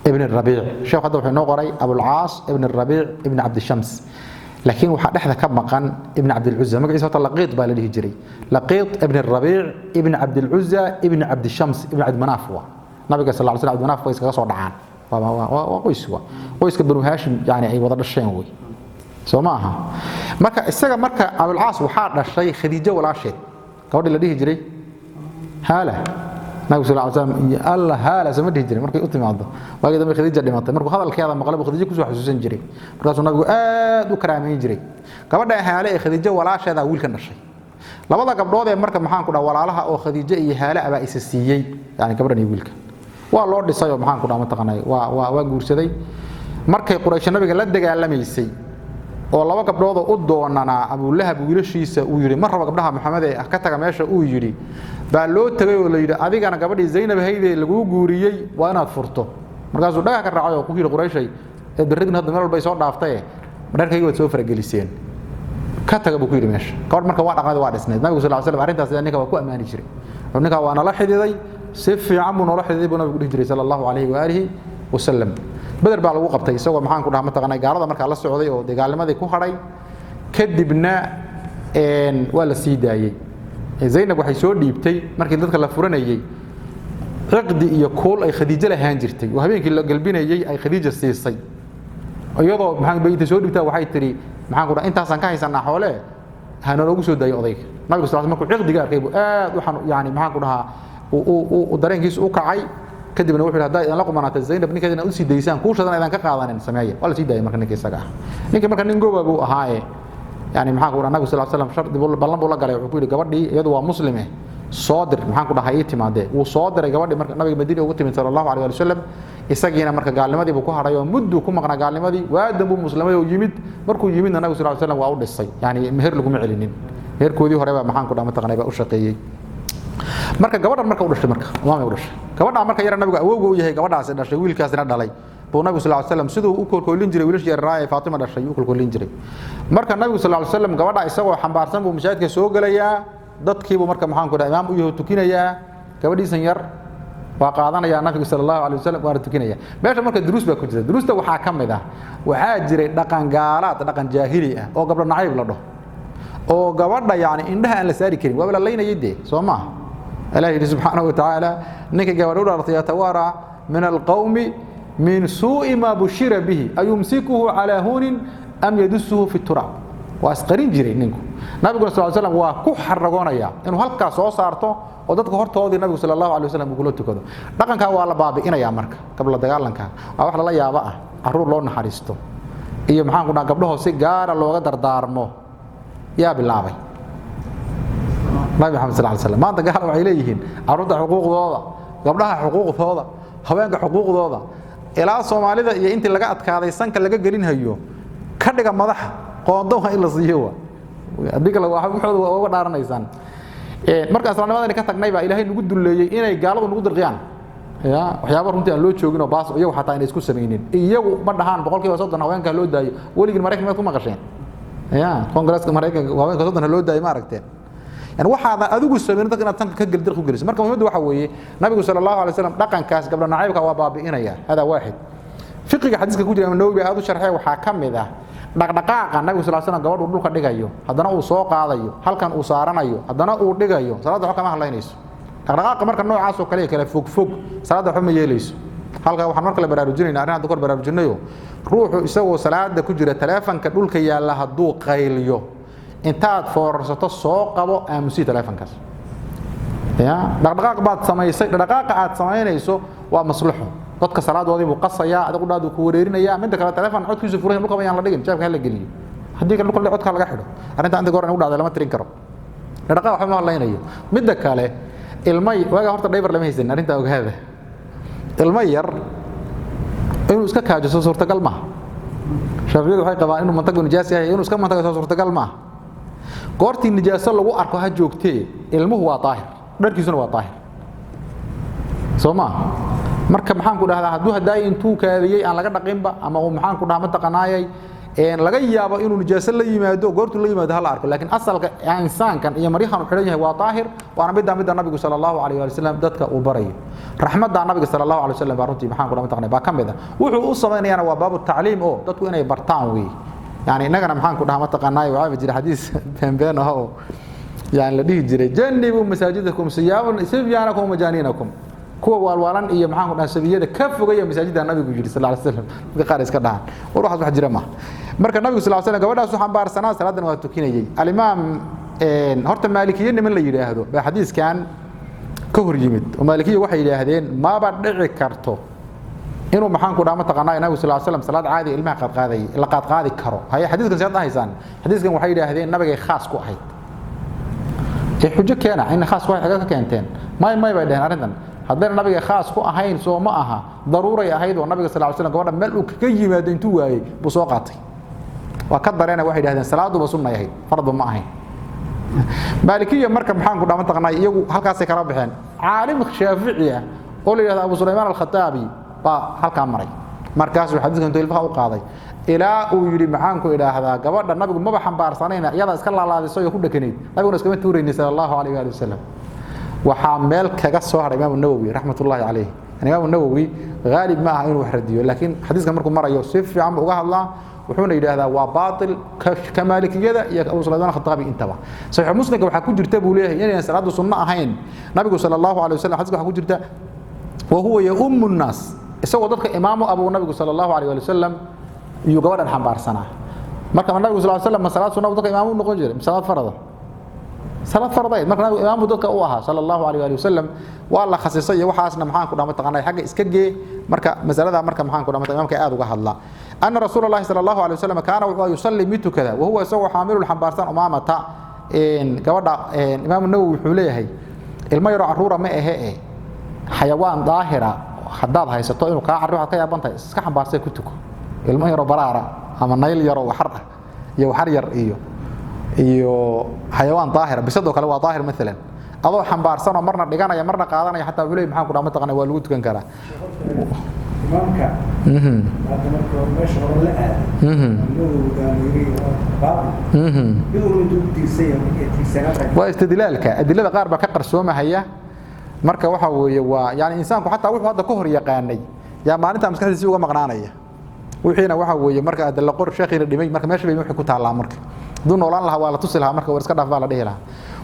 ابن الربيع شيخ هذا وحنا قري أبو العاص ابن الربيع ابن عبد الشمس لكن واحد نحن كم مكان ابن عبد العزى ما قيسه لقيط بالله هجري لقيط ابن الربيع ابن عبد العزى ابن عبد الشمس ابن عبد مناف النبي صلى الله عليه وسلم عبد مناف قيس كسر دعان وقيس بنو هاشم يعني أي وضع الشيء سماها مركا السجا مركا أبو العاص وحاد الشيء خديجة ولا شيء قول الذي هجري هاله النبي صلى الله عليه وسلم الله هاله سمد هجري مركا يؤتي معه باقي دم خديجة اللي مات مركا هذا الكلام مقلب خديجة كسر حسوسين جري مركا النبي وكرامين جري قبل هاله خديجة ولا شيء ذا ويل كان الشيء لبضا قبل مركا محان كنا ولا لها أو خديجة هاله أبا إسسيي يعني قبل يقول كان والله دي صايو محان كنا متقناي وجورسدي markay quraysh nabiga la dagaalameysay oo laba gabdhood oo doonana Abu Lahab wiilashiisa uu yiri mar raba gabdhaha Maxamed ee ka taga meesha uu yiri baa loo tagay oo la yiri adigana gabadhii Zaynab hayde lagu guuriyay waa inaad furto markaas uu dhaga ka raacay oo ku yiri quraysh ee birridna hadda meel bay soo dhaaftay markay way soo farageliseen ka taga buu ku yiri meesha qoor marka waa dhaqaad waa dhisnay nabiga sallallahu alayhi wasallam arintaas ninka waa ku amaani jiray ninka waa la xididay si fiican buu noo xididay buu nabigu dhihi jiray sallallahu alayhi wa alihi wasallam بدر baa lagu qabtay isagoo maxaan ku dhahay ma taqaanay gaalada marka la socday oo dagaalmadii ku xaray kadibna waa la sii daayay Zaynab waxay soo dhiibtay markii dadka la furanayay ciqdi iyo kool ay Khadiija lahaan jirtay oo habeenkii la galbinayay ay Khadiija siisay iyadoo maxaan bayta soo dhiibtay waxay tiri maxaan ku dhahay intaas aan ka haysanaa xoole hana loogu soo daayay odayga nabiga sallallahu alayhi wasallam markuu ciqdiga arkay aad waxaan yani maxaan ku dhahaa uu dareenkiisa u kacay kadibna wuxuu haday la qumanaatay Zaynab ninkeedina u sii deysaan kuushadan aydan ka qaadanin sameeyay wala sii daayay marka ninka isaga ninka marka nin gooba buu ahaaye yani maxaa ku nabiga sallallahu alayhi wasallam shardi ballan buu la galay wuxuu ku yiri gabadhii iyadu waa muslime soo dir maxaan ku dhahay timaade uu soo diray gabadhii marka nabiga Madiina ugu timid sallallahu alayhi wasallam isagiina marka gaalnimadii buu ku haray oo muddo ku maqnaa gaalnimadii waa dambu muslimay oo yimid markuu yimid nabiga sallallahu alayhi wasallam waa u dhisay yani meher lagu celinin meherkoodii hore baa maxaan ku dhahay taqanay baa u shaqeeyay marka gabadhan marka u dhashay marka waamay u dhashay gabadha marka yar nabiga awowga u yahay gabadhaas dhashay wiilkaasina dhalay buu nabiga sallallahu alayhi wasallam sidoo uu koolkoolin jiray wiilashii raay Fatima dhashay uu koolkoolin jiray marka nabiga sallallahu alayhi wasallam gabadha isagoo xambaarsan buu mashaadka soo galaya dadkii buu marka maxaan ku dhahay imaam u yahay tukinaya gabadhiisan yar waa qaadanaya nabiga sallallahu alayhi wasallam waa tukinaya meesha marka duruus baa ku jira duruusta waxa kamid ah waxa jiray dhaqan gaalaad dhaqan jaahili ah oo gabdho nacayb la dhaho oo gabadha yani indhaha aan la saari karin waa la leeynayay Soomaa الله سبحانه وتعالى نك جوارورا يتوارى من القوم من سوء ما بشر به أيمسكه على هون أم يدسه في التراب وأسقرين جري نكو نبي صلى الله عليه وسلم وكحر رجونيا إنه هلك صارته وضدك هرت هذا النبي صلى الله عليه وسلم يقول له كذا لكن كان والله بابي إنا يا مرك قبل دجال لك أو واحد الله يا بقى أروح لون حريستو إيه محن كنا قبله سيجار لو قدر دارمه يا بالله nabi Muhammad sallallahu alayhi wasallam maanta gaar waxay leeyihiin arrinta xuquuqdooda gabdhaha xuquuqdooda haweenka xuquuqdooda ilaa Soomaalida iyo intii laga adkaaday sanka laga gelin hayo ka dhiga madaxa qoondow in la siiyo adiga waxa wuxuu uga dhaaranaysan markaas ranamadani ka tagnay baa Ilaahay nagu duleeyay inay gaaladu nagu dirqiyaan ya waxyaabo runtii aan loo joogin oo baas iyagu xataa inay isku sameeyeen iyagu ma dhahaan 100% haweenka loo daayo waligiin Mareykanka ku maqasheen ya Congress-ka Mareykanka haweenka 30 loo daayo ma aragteen يعني waxaad adigu sameeyay dadka inaad tanka ka galdir ku galiso marka muhiimadu waxa weeye nabigu sallallahu alayhi wasallam dhaqankaas gabdha naciibka waa baabiinaya hada waahid fiqiga xadiiska ku jira nawawi aad u sharxay waxa kamid ah dhaqdhaqaaqa nabigu sallallahu alayhi wasallam gabadhu dhulka dhigayo hadana uu soo qaadayo halkan uu saaranayo hadana uu dhigayo salaada waxa kama hadlaynayso dhaqdhaqaaqa marka noocaas oo kale fog salaada waxa ma yeelayso halka waxaan marka la baraarujinayna arrinta kor baraarujinayo ruuxu isagoo salaada ku jira teleefanka dhulka yaala haduu qayliyo intaad foorsato soo qabo aamusi teleefankaas ya dhaqdhaqaaq baad samaysay dhaqdhaqaaqa aad samaynayso waa maslaxo dadka salaadoodii buu qasaya adigu dhaadu ku wareerinaya mid kale teleefan codkiisu furay dhulka bayaan la dhigin jeebka la geliyo hadii kale dhulka codka laga xidho arrinta anta goor in u dhacday lama tirin karo dhaqdhaqaaq waxa ma hadlaynayo mid kale ilmay waaga horta driver lama haysan arrinta ogaada ilmay yar inuu iska kaajo suurtagal ma shafiicu waxay qabaan inuu mantagu nijaas yahay inuu iska mantagu suurtagal ma goortii nijaaso lagu arko ha joogtee ilmuhu waa daahir dharkiisuna waa daahir sooma marka maxaan ku dhahdaa haduu haday intuu kaadiyay aan laga dhaqinba ama uu maxaan ku dhahaa mataqanaayay laga yaabo inuu nijaaso la yimaado goortu la yimaado hal arko laakiin asalka insaankan iyo mariixan xiran yahay waa daahir waana midda nabiga sallallahu alayhi wasallam dadka uu barayo rahmadda nabiga sallallahu alayhi wasallam baaruntii maxaan ku dhahaa mataqanay ba kamida wuxuu u sameeyana waa baabu tacliim oo dadku inay bartaan weey يعني إننا محن كنا هم تقناي وعاب جري حديث بينه هو يعني لديه جري جنبوا مساجدكم سبيانكم ومجانينكم كوا والوالان إيه محن كنا سبيانة كف وجاي مساجد النبي جري صلى الله عليه وسلم بقارس كده وروح واحد جري ما مركز النبي صلى الله عليه وسلم قبل سبحان بار سنة صلاة وتكين يجي الإمام هرت المالكيين من اللي يجي هذا بحديث كان كهر جمد ومالكية واحد هذين ما بدع كرتو inuu maxaan ku dhaama taqaanay nabiga sallallahu alayhi wasallam salaad caadi ilmaha qad qaadi karo hay xadiiskan sayidna haysan xadiiskan waxay yiraahdeen nabiga khaas ku ahayd xujo keena in khaas ku ahayd ka keenteen may bay dhahan arintan haddana nabiga khaas ku ahayn soo ma aha daruuray ahayd oo nabiga sallallahu alayhi wasallam gabadha meel uu ka yimaado intuu waayay buu soo qaatay waa ka dareena waxay yiraahdeen salaadu ba sunnah yahay fardu ma ahayn maalikiya marka maxaan ku dhaama taqaanay iyagu halkaas ay kala baxeen caalim shaafici ah oo la yiraahdo Abu Sulaiman al-Khattabi halka maray markaas uu xadiiskan ilfaha u qaaday ilaa uu yiri maxaan ku ilaahdaa gabadha nabigu ma xambaarsanayna iyada iska laalaadiso iyo ku dhakanay nabiguna iska tuureynay sallallahu alayhi wa sallam waxa meel kaga soo haray Imam Nawawi rahmatullahi alayhi Imam Nawawi gaalib ma aha inuu wax radiyo laakiin xadiiskan markuu marayo si fiican uga hadlaa wuxuuna yiraahdaa waa baatil ka maalikiyada iyo Abu Sulaiman al-Khattabi intaba sahih muslimka waxa ku jirta buu leeyahay inay salaadu sunna ahayn nabigu sallallahu alayhi wa sallam xadiiska waxa ku jirta wa huwa ya ummun nas isagoo dadka imaamu abu nabiga sallallahu alayhi wa sallam iyo gabadhan xambaarsana marka nabiga sallallahu alayhi wa sallam salaad sunna dadka imaamu noqon jiray salaad farada marka nabiga imaamu dadka uu ahaa sallallahu alayhi wa sallam waa la khasisay waxaasna maxaan ku dhaama taqaanay xagga iska gee marka masalada marka maxaan ku dhaama imaamka aad uga hadla anna rasuulullaahi sallallahu alayhi wa sallam kaana wuxuu yusalli mitu kada wa huwa isagoo xaamilul xambaarsan umaamata gabadha imaamu nawawi wuxuu leeyahay ilmo yaro caruura ma ahe xayawaan daahira hadaad haysato inuu ka carruur ka yaabantahay iska xambaarsay ku tuko ilmo yaro baraara ama nayl yaro waxar ah iyo waxar yar iyo xayawaan daahira bisadoo kale waa daahir midalan adoo xambaarsan oo marna dhiganaya marna qaadanaya xataa wulay maxaan ku dhaama taqaanay waa lagu tukan karaa imaamka hada marka meesha hore la aad waa istidlaalka adilada qaar ba ka qarsoomahaya marka waxa weeye waa yaani insaanku xataa wuxuu hadda ka hor yaqaanay yaa maalinta maskaxdiisa uga maqnaanaya wixiina waxa weeye marka aad la qor sheekhiina dhimay marka meesha bay wixii ku taalaa marka duu noolaan laha waa la tusi lahaa marka war iska dhaaf baa la dhihi lahaa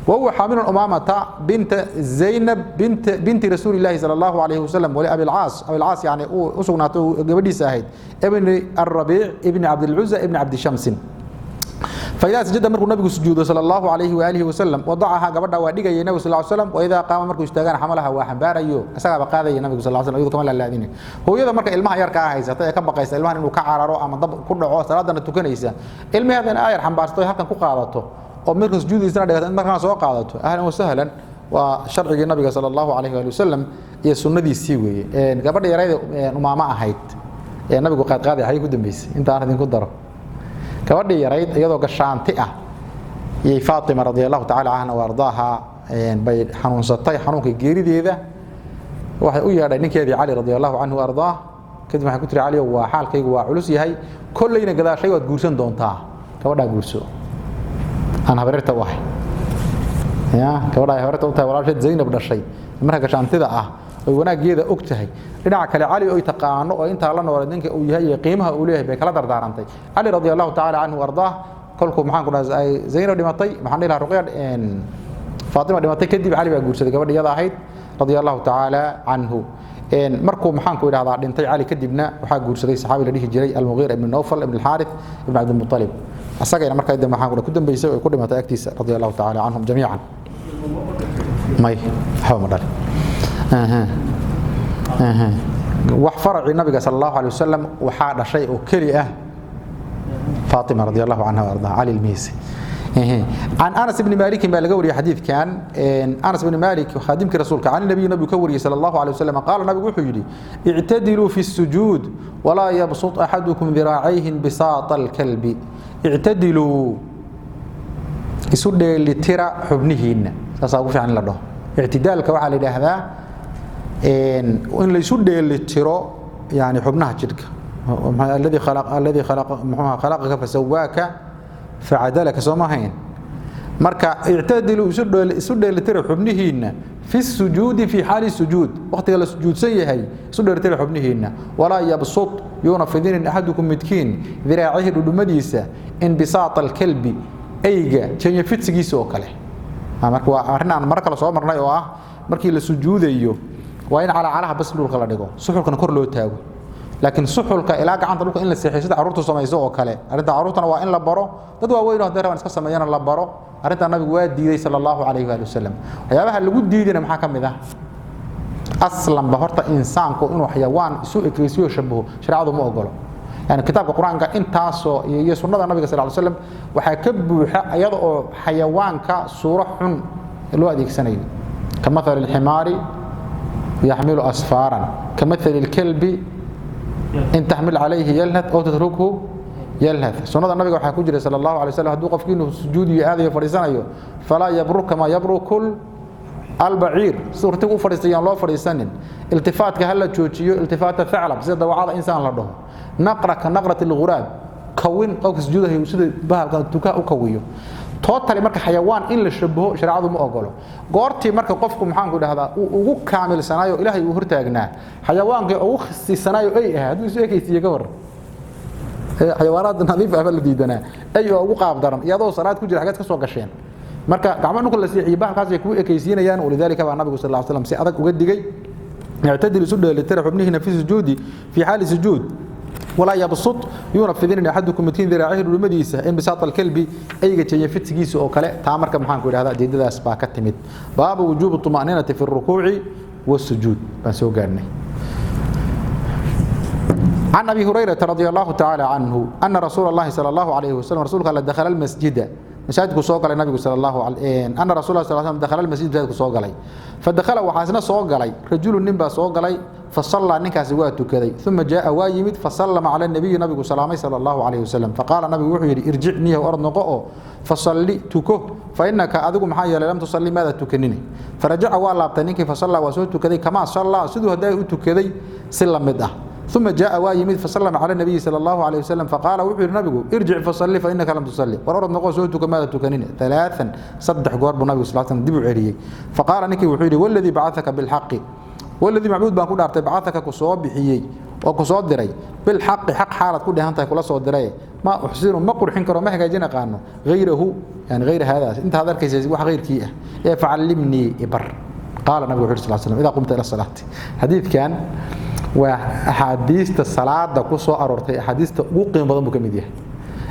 وهو حامل أمامة بنت زينب بنت رسول الله صلى الله عليه وسلم ولأبي العاص أبي العاص يعني أسقناته قبل ساهد ابن الربيع ابن عبد العزى ابن عبد شمس فإذا سجد مركو النبي سجوده صلى الله عليه وآله وسلم وضعها قبلها وديقى النبي صلى الله عليه وسلم وإذا قام مركو استاغان حملها وحنبار أيوه أساق بقاذا النبي صلى الله عليه وسلم أيوه كمان الذين هو إذا مركو إلمها يركع هايسا كبقى يسا إلمها إنه كعار رؤى من ضب كل عوى صلاة نتوكنيسا إلمها هذا آير حنبار ستوي حقا كقاضته ومركو سجود إسنا ديغتان مركنا سوى قاضته أهلا وسهلا وشرع النبي صلى الله عليه وآله وسلم هي سنة دي سيوي قبل يريد أمامة أحيت النبي قد قاضي حي كدن بيس انت عارف إن كدره كبردي يريد iyadoo gashaanti ah yey Fatima radiyallahu ta'ala anha wardaha bay xanuunsatay xanuunka geerideeda waxay u yeedhay ninkeedii Ali radiyallahu anhu wardaa kadib waxa ku tiri Ali waa xaalkaygu waa culus yahay kullayna gadaashay waad guursan doontaa gabadha guurso aan habareerta wahay يا كورا هورت أنت ولا شيء زينب دشي مرة كشان تذا وناك جيدا أكتهي لناك علي أي تقانو وأنت الله نوردينك وهي قيمها أوليه بكلا دردارنتي علي رضي الله تعالى عنه وأرضاه كلكم معاكم كنا زينب دمطي محن لها رقية إن فاطمة دمطي كدي بعلي بقول سيد قبل يدا هيد رضي الله تعالى عنه إن مركو محن كنا هذا دنتي علي كدبنا وحق قول سيد صحابي الذي جري المغيرة بن نوفل بن الحارث بن عبد المطلب أساقي مركو يد محن كنا كدم بيسوي كل ما تأكتيس رضي الله تعالى عنهم جميعا ماي حاول مدار وحفرع النبي صلى الله عليه وسلم وحاد شيء كريه فاطمة رضي الله عنها وارضاها علي الميسي عن أنس بن مالك ما لقوري حديث كان أنس بن مالك خادمك رسولك عن النبي كوري صلى الله عليه وسلم قال النبي وحيدي اعتدلوا في السجود ولا يبسط أحدكم ذراعيه بساط الكلب اعتدلوا يسود لترى حبنهن سأصاقف عن الله اعتدال كواحد لهذا وإن ليسود للترى يعني حبنها جدك الذي خلقك فسواك فعدلك سومهين مركا اعتدلوا يسود للترى حبنهن في السجود في حال السجود وقت السجود سيهي يسود للترى حبنهن ولا يبسط ينفذين إن أحدكم متكين ذراعيه لدمديسة انبساط الكلب أيجا كان يفتسجيس وكله marka waa arin aan mar kale soo marnay oo ah markii la sujuudayo waa in calaacalaha bas dhulka la dhigo suxulkana kor loo taago laakiin suxulka ilaa gacanta dhulka in la seexisada carruurtu sameeyso oo kale arinta carruurtana waa in la baro dad waaweyn oo deeran iska sameeyana la baro arinta nabigu waa diiday sallallahu alayhi wa sallam waxyaabaha lagu diidina maxaa kamid ah aslan ba horta insaanku inuu xayawaan isu ekaysiyo shabaho shariicadu ma ogolo يعني كتاب القرآن أنت عصو يسون النبي صلى الله عليه وسلم وحكبوا يضع حيوان كصورة الوادي كسنين كمثل الحمار يحمل أسفارا كمثل الكلب إن تحمل عليه يلهث أو تتركه يلهث سنة النبي وحكوجر صلى الله عليه وسلم هدوق فينه سجودي هذه فريسان فلا يبرك كما يبرك كل البعير صورته فريسان الله فريسان التفات كهلا تشوتشيو التفات الثعلب زي وعاض إنسان لده نقرة كنقرة الغراب كون قوك سجوده يسود بها تكاء كويه توتالي marka xayawaan in la shabaho shariicadu ma ogolo goortii marka qofku maxaan ku dhahdaa ugu kaamil sanayo ilaahay uu hortaagnaa xayawaanka ugu khasisanayo ay ahayd uu sheekaysiyo ka war xayawaanada nadiif ah la diidana ay ugu qaab daran iyadoo salaad ku jira xageed ka soo gasheen marka gacmo nukul la siixay bahalkaas ay ku ekaysiinayaan walidaalika baa nabigu sallallahu alayhi wasallam si adag uga digay يعتدل سجود لترحبنه في السجود في حال السجود ولا يبسط ينفذين أحدكم متين ذراعيه للمديسة إن بساط الكلب أي شيء يفتقيس أو كلا تعمر كم حان كل هذا جديد أسباب كتمت باب وجوب الطمأنينة في الركوع والسجود بس هو قالني عن أبي هريرة رضي الله تعالى عنه أن رسول الله صلى الله عليه وسلم رسول الله دخل المسجد مساجد سوق على النبي صلى الله عليه وسلم أن رسول الله صلى الله عليه وسلم دخل المسجد مساجد سوق عليه فدخل وحاسنا سوق عليه رجل نبا سوق عليه فصلى نكاس وقت كذي ثم جاء وايمد فسلم على النبي صلى الله عليه وسلم فقال النبي وحي ارجعني وارض نقاه فصلي تكه فإنك أذكم حاجة لم تصلي ماذا تكنني فرجع والله بتنيك فصلى وسوت كذي كما صلى سدوا هداي كذي سلم مده ثم جاء وايمد فسلم على النبي صلى الله عليه وسلم فقال وحي النبي ارجع فصلي فإنك لم تصلي وارض نقاه سوت ماذا تكنني ثلاثا صدح قرب النبي صلى الله عليه وسلم دبوا عليه فقال نكي وحي والذي بعثك بالحق والذي معبود بان كدارتay بعثك كسoo bixiyay oo kusoo diray bil xaq xaq xaalad ku dhahantahay kula soo diray ma uxsinu ma qurxin karo ma hagaajina qaano غيره يعني غير هذا انت هذا الكيس wax غيرkii ah ee facallimni ibar قال النبي صلى الله عليه وسلم اذا قمت الى الصلاه حديث كان واحاديث الصلاه ku soo aroortay ahadiista ugu qiimo badan buu kamid yahay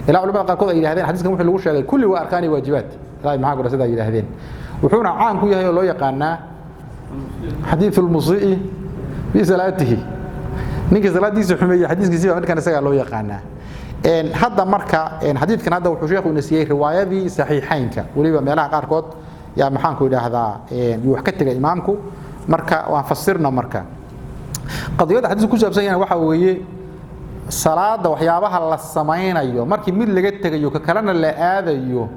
ila culimada qaar kood ay yiraahdeen hadiiskan wuxuu lagu sheegay kulli waa arkaani waajibaat ilaahay maxaa ku sida yiraahdeen wuxuuna caan ku yahay oo loo yaqaanaa حديث المصيء في صلاته نيجي صلاتي سحمية حديث كثير من كان سجى الله يقعنا إن هذا مركا إن حديث كان هذا وحشيخ ونسيه رواية ذي صحيحين كا وليبا ميلا قاركوت يا محانكو ده هذا يوحكت إمامكو مركا وفسرنا مركا قضية حديث كوجا بسينا واحد وهي صلاة وحيابها الله السماين أيوه مركي مين اللي جت أيوه ككلنا اللي هذا أيوه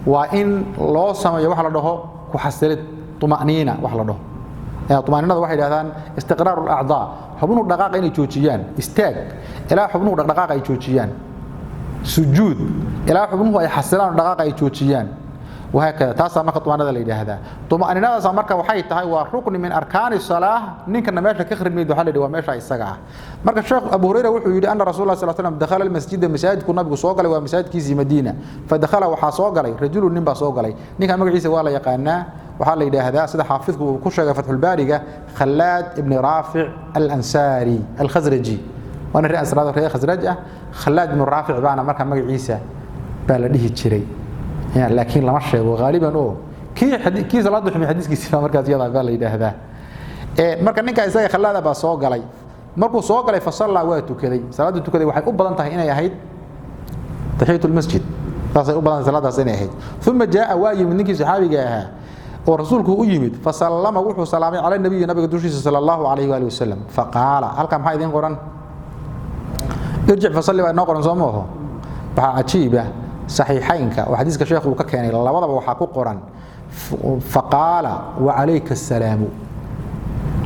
وإن الله سما يوحلا ده وحسرت طمأنينة وحلا ده طمأنينة واحد هذا استقرار الأعضاء حبنو الدقائق إني توجيان استاج إلى حبنو الدقائق توجيان سجود إلى حبنو يحسران الدقائق توجيان وهكذا تاسع مركة طمأنينة اللي هذا طمأنينة ذا مركة وحي تهاي وركن من أركان الصلاة نين كنا ماشى كخر ميد وحل دوا ماشى السجعة مركة الشيخ أبو هريرة وحي أن رسول الله صلى الله عليه وسلم دخل المسجد مساجد كنا بسوق عليه ومساجد كيزي مدينة فدخل وحاسوق عليه رجل نبى سوق عليه نين كان مجلس ولا يقانا وحال إلى هذا سيد حافظ وكشة فتح الباري خلاد ابن رافع الأنصاري الخزرجي وأنا رئيس هذا خزرجة خلاد بن رافع بعنا مركة مجلس بلده تشري يعني لكن لما شيء وغالبا كي صلاة من حديث كيسي مركز يضع بالي هذا مركز نينكا إساقي خلادا با سoo galay markuu soo galay fasalla waa tukaday salaadu tukaday waxay u badan tahay inay ahayd tahiyatul masjid taasay u badan salaadaas inay ahayd thumma jaa waayim ninkii saxaabiga ahaa oo rasuulku u yimid fasallama wuxuu salaamay cali nabiga dushiisa sallallahu alayhi wa sallam faqala halka maxay idin qoran irji fasalli waa noo qoran soomaho waxa ajiiba صحيحينك وحديث الشيخ وككاني لبدaba waxa ku qoran faqala wa alayka assalam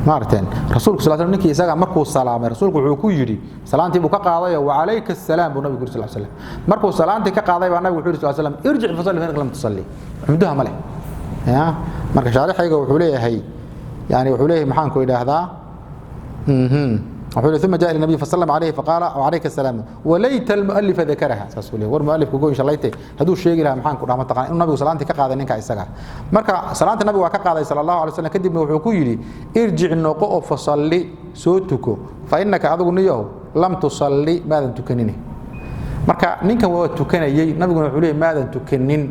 martan rasuulku sallallahu alayhi wasallam isaga markuu salaamay rasuulku wuxuu ku yiri salaantii buu ka qaaday wa alayka assalam buu nabiga sallallahu alayhi wasallam markuu salaantii ka qaaday baa nabigu wuxuu sallallahu alayhi wasallam irji fasalli fa lam tusalli xumduha male ya marka sharaxiga wuxuu leeyahay yani wuxuu leeyahay maxaan ku ilaahdaa ثم جاء النبي فسلم عليه فقال وعليك السلام وليت المؤلف ذكرها ساسولي والمؤلف كوغو ان شاء الله هدو شيغي لها maxaan ku dhaama taqaan in nabigu salaanti ka qaaday ninka isaga marka salaanta nabigu waa ka qaaday sallallahu alayhi wasallam kadibna wuxuu ku yiri irji' noqo oo fasalli soo tuko fa innaka adigu niyo lam tusalli maadan tukanini marka ninkan waa tukanayay nabigu wuxuu leeyahay maadan tukanin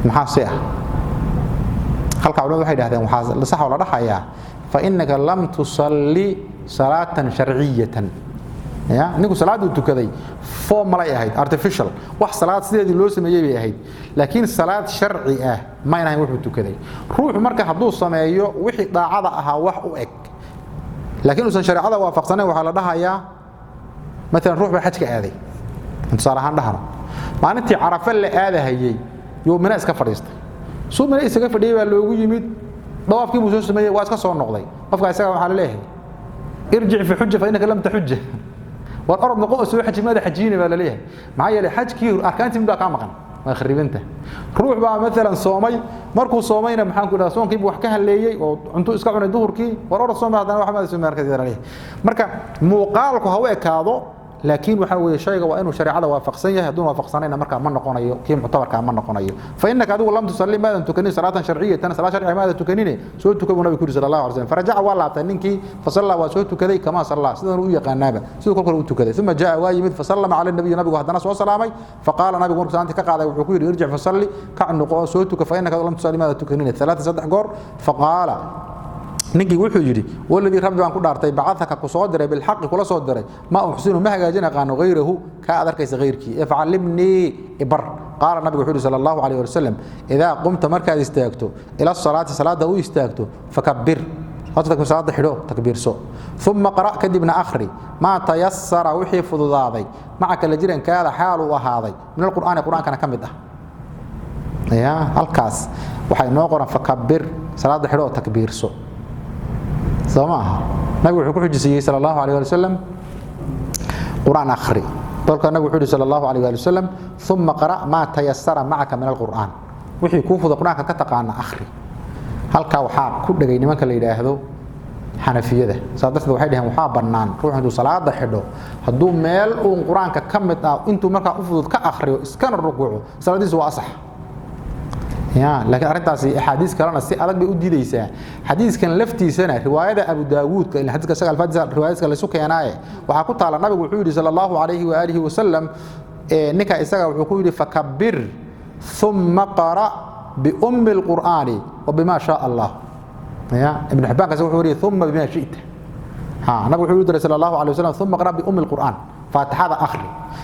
maxaa ah halka culimadu waxay yiraahdeen waxa la sax oo la dhaxaya فإنك لم تصلي صلاة شرعية يا نيكو صلاة تكذي فورمال أهيد artificial واحد صلاة سيدي لو سميه أهيد لكن صلاة شرعية ما ينهي وحده تكذي روح مركز حدوث سمايو وحي ضاعها وحقك لكن وسن شرعية وافقنا وحلا لها يا مثلا روح بحجك هذه انت صار عندها ما أنت عرف اللي هذا هي يوم من الناس كفريست سو من الناس كفريست لو يجيد ضوافكي بو سو سميه waa iska soo noqday qofka isaga waxa la leeyahay irji fi hujja fa inaka lam tahujja war arab noqo soo xajimada xajiina baa la leeyahay maxaa yeelay xajkii arkaantii mid ka maqan waa kharibinta ruux baa mesela soomay markuu soomayna maxaan ku dhahaa soonkii wax ka haleeyay oo cunto iska cunay duhurkii war orod soomay hadana wax ma soo markay leeyahay marka muuqaalku hawa ekaado لكن وحوي شيء وإنه شريعة وافقسية دون وافقسانين مركا ما نقونيو كي معتبر كان ما نقونيو فإنك عدو لم تصلي ماذا تكني صلاة شرعية أنا صلاة شرعية ماذا تكنيني سويت تكون النبي صلى الله عليه وسلم فرجع والله تنينكي فصلى وسويت كذي كما صلى سيدنا رؤيا قنابه سويت كل كذي ثم جاء وايمد فسلم على النبي وحدنا سو سلامي فقال النبي قول أنت كقاعد وحكي يرجع فصلي كأنه قال سويتك فإنك لم تصلي ماذا تكنيني ثلاثة صدق قر فقال نجي wuxuu yiri walladii rabbi baan ku dhaartay bacadka ku soo diray bil xaq kula soo diray ma uxsinu ma hagaajina qaano غيره ka adarkaysa غيرkii ifcalimni ibar qaala nabiga wuxuu sallallahu alayhi wasallam idha qumta markaad istaagto ila salaada u istaagto fakabbir hadda salaada xidho takbiirso thumma qara kadibna akhri ma tayassara wixii fududaaday macaka la jiran kaada xaal u ahaaday min quraanka kamid ah ya halkaas waxay noo qoran fakabbir salaada xidho takbiirso سماها نبي وحكي صلى الله عليه وسلم قرآن آخري طلق النبي وحكي صلى الله عليه وسلم ثم قرأ ما تيسر معك من القرآن وحي كوفو القرآن كتقان آخري هل كوحا كل دقيني ما كان يلاهدو حنفية ده صادفت وحيدها وحا بنان روح عندو صلاة حدو هدو ميل وقرآن ككمت انتو مركا أفضل كآخري اسكان الركوع صلاة دي سوا أصح يا لكن أرنتاسي حديث كلامنا سي ألق بيودي ليسا حديث كان لفتي سنة رواية أبو داود كان حديث كسر الفاتحة رواية كان لسوق يناي وحكوت على النبي وحيد صلى الله عليه وآله وسلم نكا إسقى وحكوت فكبر ثم قرأ بأم القرآن وبما شاء الله يا ابن حبان كسر ثم بما شئت ها النبي وحيد صلى الله عليه وسلم ثم قرأ بأم القرآن فاتحة آخر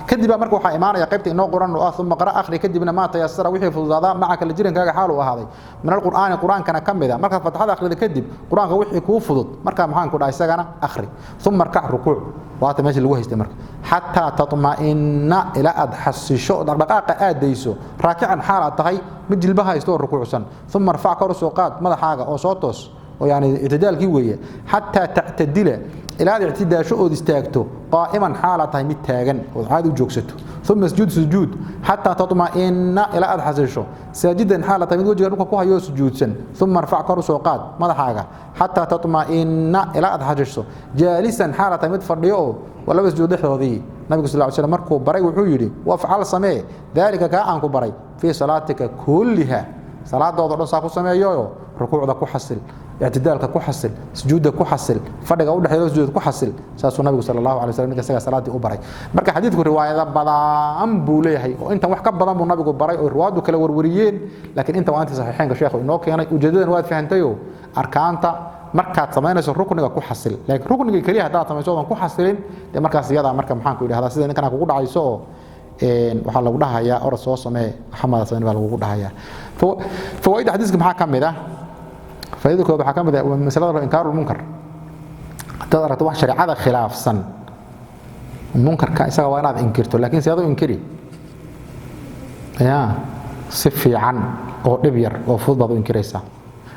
كدب مركو waxaa iimaanaya qaybta inoo qoran oo thumma qara akhri kadibna ma tayassara wixii fududaada macaka la jiran kaaga xaal u ahaaday min quraankana kamida marka fatxada akhrida kadib quraanka wixii ku fudud marka maxaan ku dhahay isagana akhri thumma rakac rukuuc waata meesha lagu haystay marka hatta tatma'inna ila adhasisho dhaqdhaqaaqa aadayso raakican xaal tahay mid jilbaha haysto rukuucsan thumma rfac kor soo qaad madaxaaga oo soo toos oo yani itidaalkii weeye hatta ta'tadila إلى الاعتداء شو استاجته قائما حالة ميت تاجن وعاد وجوكسته ثم سجود حتى تطمئن إلى أدحسشه ساجدا حالة ميت وجه ركوع كوها يو سجود سن ثم ارفع كرسي وقاد ماذا حاجة حتى تطمئن إلى أدحسشه جالسا حالة ميت فرديو ولا بسجود حوضي النبي صلى الله عليه وسلم مركو بري وحيري وافعل سماه ذلك كأنك بري في صلاتك كلها صلاة ضوء صاحو سماه يو ركوع ذا كحسل اعتدالك كحسل سجودك كحسل فرق أول حيث سجود كحسل ساسو النبي صلى الله عليه وسلم كسر صلاة أبري مركا حديثك الرواية بدان بوليه وأنت وحكب بدان النبي أبري والرواد كلا وروريين لكن أنت وأنت صحيحين كشيخ إنك أنا وجدنا واد فهمتيو أركانتا markaad samaynayso rukniga ku xasil laakiin rukniga kaliya hadaa samayso aan ku xasilin de markaas iyada marka maxaan ku yiraahdaa sida ninkan kugu dhacayso waxa lagu dhahayaa or soo samee Muhammad sallallahu alayhi wasallam dhahayaa fawaid hadiiska maxaa kamida faaido koob waxa kamida masalada inkaarul munkar tadarata wax shariicada khilaafsan munkarka isaga waa inaad inkirto laakiin sidoo inkiri si fiican oo dhib yar oo fudud baad inkiraysaa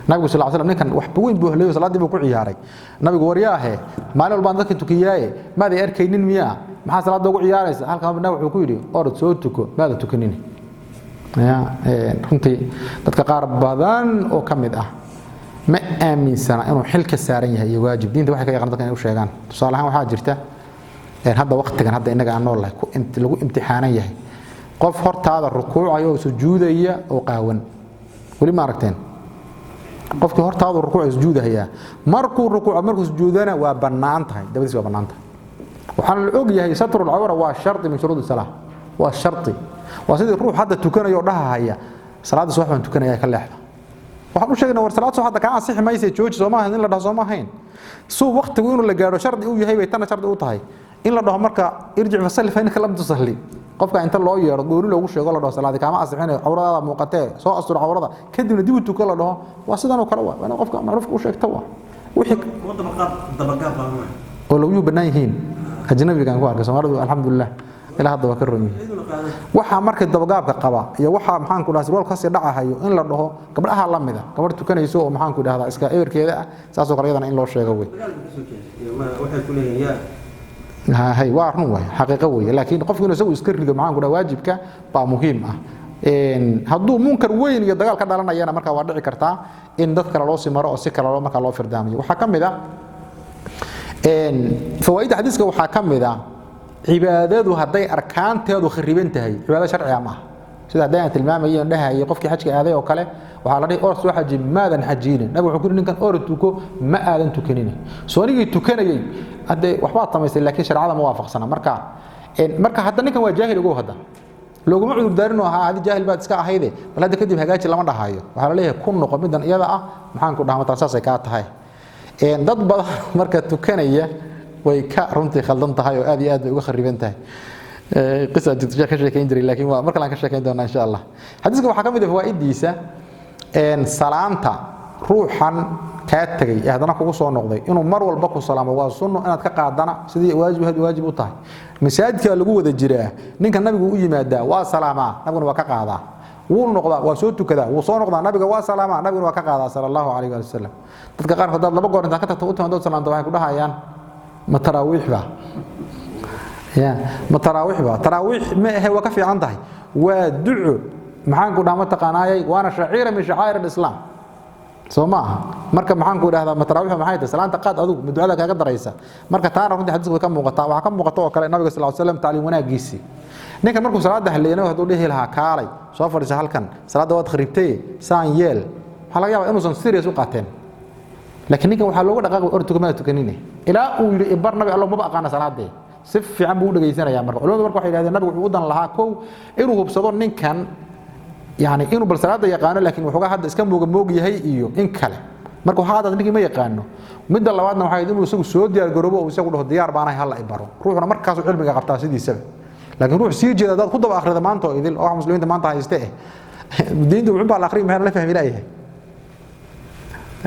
nabiga sallallahu alayhi wasallam ninkan wax weyn buu helay salaadii buu ku ciyaaray nabigu wariyaahe maalin walba dadka tukiyay maada arkaynin miya maxaa salaada ugu ciyaaraysa halka nabiga wuxuu ku yiri orod soo tuko maada tukanini runtii dadka qaar badan oo kamid ah ma aaminsana inuu xilka saaran yahay waajib diinta waxa ka yaqaan dadka inay u sheegaan tusaalahan waxa jirta hadda waqtigan hadda inaga aan noolahay ku lagu imtixaanan yahay qof hortaada rukuucayo sujuudaya oo qaawan wali ma aragteen qofkii hortaada rukuuc sujuudaya markuu rukuuc markuu sujuudana waa banaan tahay dabadiis waa banaan tahay waxaan la og yahay satrul awra waa sharti min shuruud salaah waa sharti waa sidii ruux hadda tukanayo dhahaya salaada subax baan tukanaya ka leexda waxaan u sheegnaa war salaad subax ka ansix mayse jooji Soomaha in la dhaho Soomahayn soo waqtigu inuu la gaaro sharti uu yahay way tan sharti u tahay in la dhaho marka irjic fasalli fa inaka lam tusalli qofka inta loo yeero goori loogu sheego la dhaho salaadi kama asixinay awrada muuqatee soo astur awrada kadibna dib u tuko la dhaho waa sidan oo kale waa qofka macruufka u sheegto waa wixii dabaqaad oo lagu banaayihiin ajnabiga ku arka Soomaalidu alxamdulillah ila hadda waa ka roon waxa markay dabaqaadka qaba iyo waxa maxaan ku dhahay wal ka sii dhacahayo in la dhaho gabdhaha la mid ah gabadh tukanayso oo maxaan ku dhahdaa iska eerkeeda ah saasoo kale in loo sheego way waxay ku leeyahay هاي وارن وين حقيقة وين لكن قف إنه سوي سكر لجماعة كنا واجبك بقى مهم إن هذو منكر وين يدقال كذا لنا يانا مركا وارد كرتا إن ذكر الله سمرة أو سكر الله مركا الله فردامي وحكم ذا إن فوائد حديثك وحكم ذا عبادات وهذي أركان تهدو خريبين تهي عبادة شرعية ما سيدا دائما المام ينها يقف كي حاجة هذا وكله وعلى رأي أرس واحد ماذا حجينا نبغى نقول إن كان أرد تكو ما آذن تكنيني سوني تكني هذا وحبات طمس لكن شرع هذا موافق سنة مركا حتى نكون وجاهل يقول هذا لو جمع دارنا هذا جاهل بعد سكاء هيدا ولا ده كده هجاج لما ده هايو وعلى ليه كون نقطة من يلا محن كنا هم تأسس كات هاي ضد بعض مركا تكنية ويكا رمتي خلدنا هايو هذه وخربين تاي قصة تجاه كشري كيندري لكن مركا لان كشري كيندرنا إن شاء الله حديثك وحكم ده فوائد ديسة إن سلامتا روحا كاتري هذانا كوكو سو نقدي انه مر walba ku salaamo waa sunno inaad ka qaadana sidii waajib u tahay masaajidka lagu wada jiraa ninka nabigu u yimaada waa salaama nabiguna waa ka qaadaa wuu noqdaa waa soo tukada wuu soo noqdaa nabiga waa salaama nabiguna waa ka qaadaa sallallahu alayhi wa sallam dadka qaar hadda laba goor inta ka tagto u timaado salaanta waxay ku dhahayaan ma taraawih ba taraawih ma aha waa ka fiican tahay waa duco maxaan ku dhaama taqaanaayay waana shaciira min shacair al-islam سوما مركب محن كود هذا متراويح ما هيدا سلام تقاد أدو مدعاء كذا دريسة مركب تعرف أنت حدث كم مقطع وكم مقطع كلا النبي صلى الله عليه وسلم تعليمنا جيسي نيك مركب صلاة ده اللي أنا هتقول ليه لها كاري صافر سهل كان صلاة دوت خريبتي سان يل حلا يا إنه سنسيريس وقتين لكن نيك وحلو دقائق أرتو كمان تكنيني إلى ويبر نبي الله ما بقى قانا صلاة ده سف في عم بقول جيسنا يا مركب لو مركب واحد هذا النبي وعودا لها كو إنه بصدر نيك كان يعني إنه بالصلاة يقانه لكن وحوجا حد إسكان موج يهي إيو إن كله مركو هذا نيجي ما يقانه مد الله وعدنا وحيدين وسوق سود ديار جروبه وسوق له ديار بعنا هلا يبرو روحنا مركز علم قبطان سيدي سبب لكن روح سيجي هذا خد بآخر ما أنتوا إذا الأوح مسلمين ما أنتوا هيستئه الدين ده بعبارة الآخرين ما هنا لا فهم إليه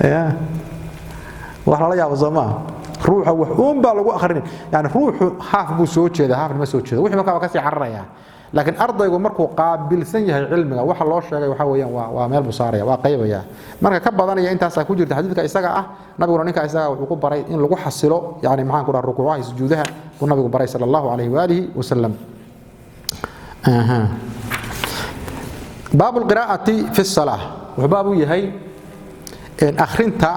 يا وحلا يا أبو زمان روح وحوم بالو آخرين يعني روح حاف بو سود كذا حاف ما سود كذا وح ما كان كسي عرّا يعني laakiin ardaygu markuu qaabilsan yahay cilmiga waxa loo sheegay waxa weeyaan waa meel busaaraya waa qaybaya marka ka badanaya intaas ku jirta xadiidka isaga ah nabiguna ninka isaga wuxuu ku baray in lagu xasilo yani maxaan ku dhahay rukuucaha sujuudaha uu nabigu baray sallallahu alayhi wa alihi wasallam باب القراءة في الصلاة وباب يهي إن أخرنتا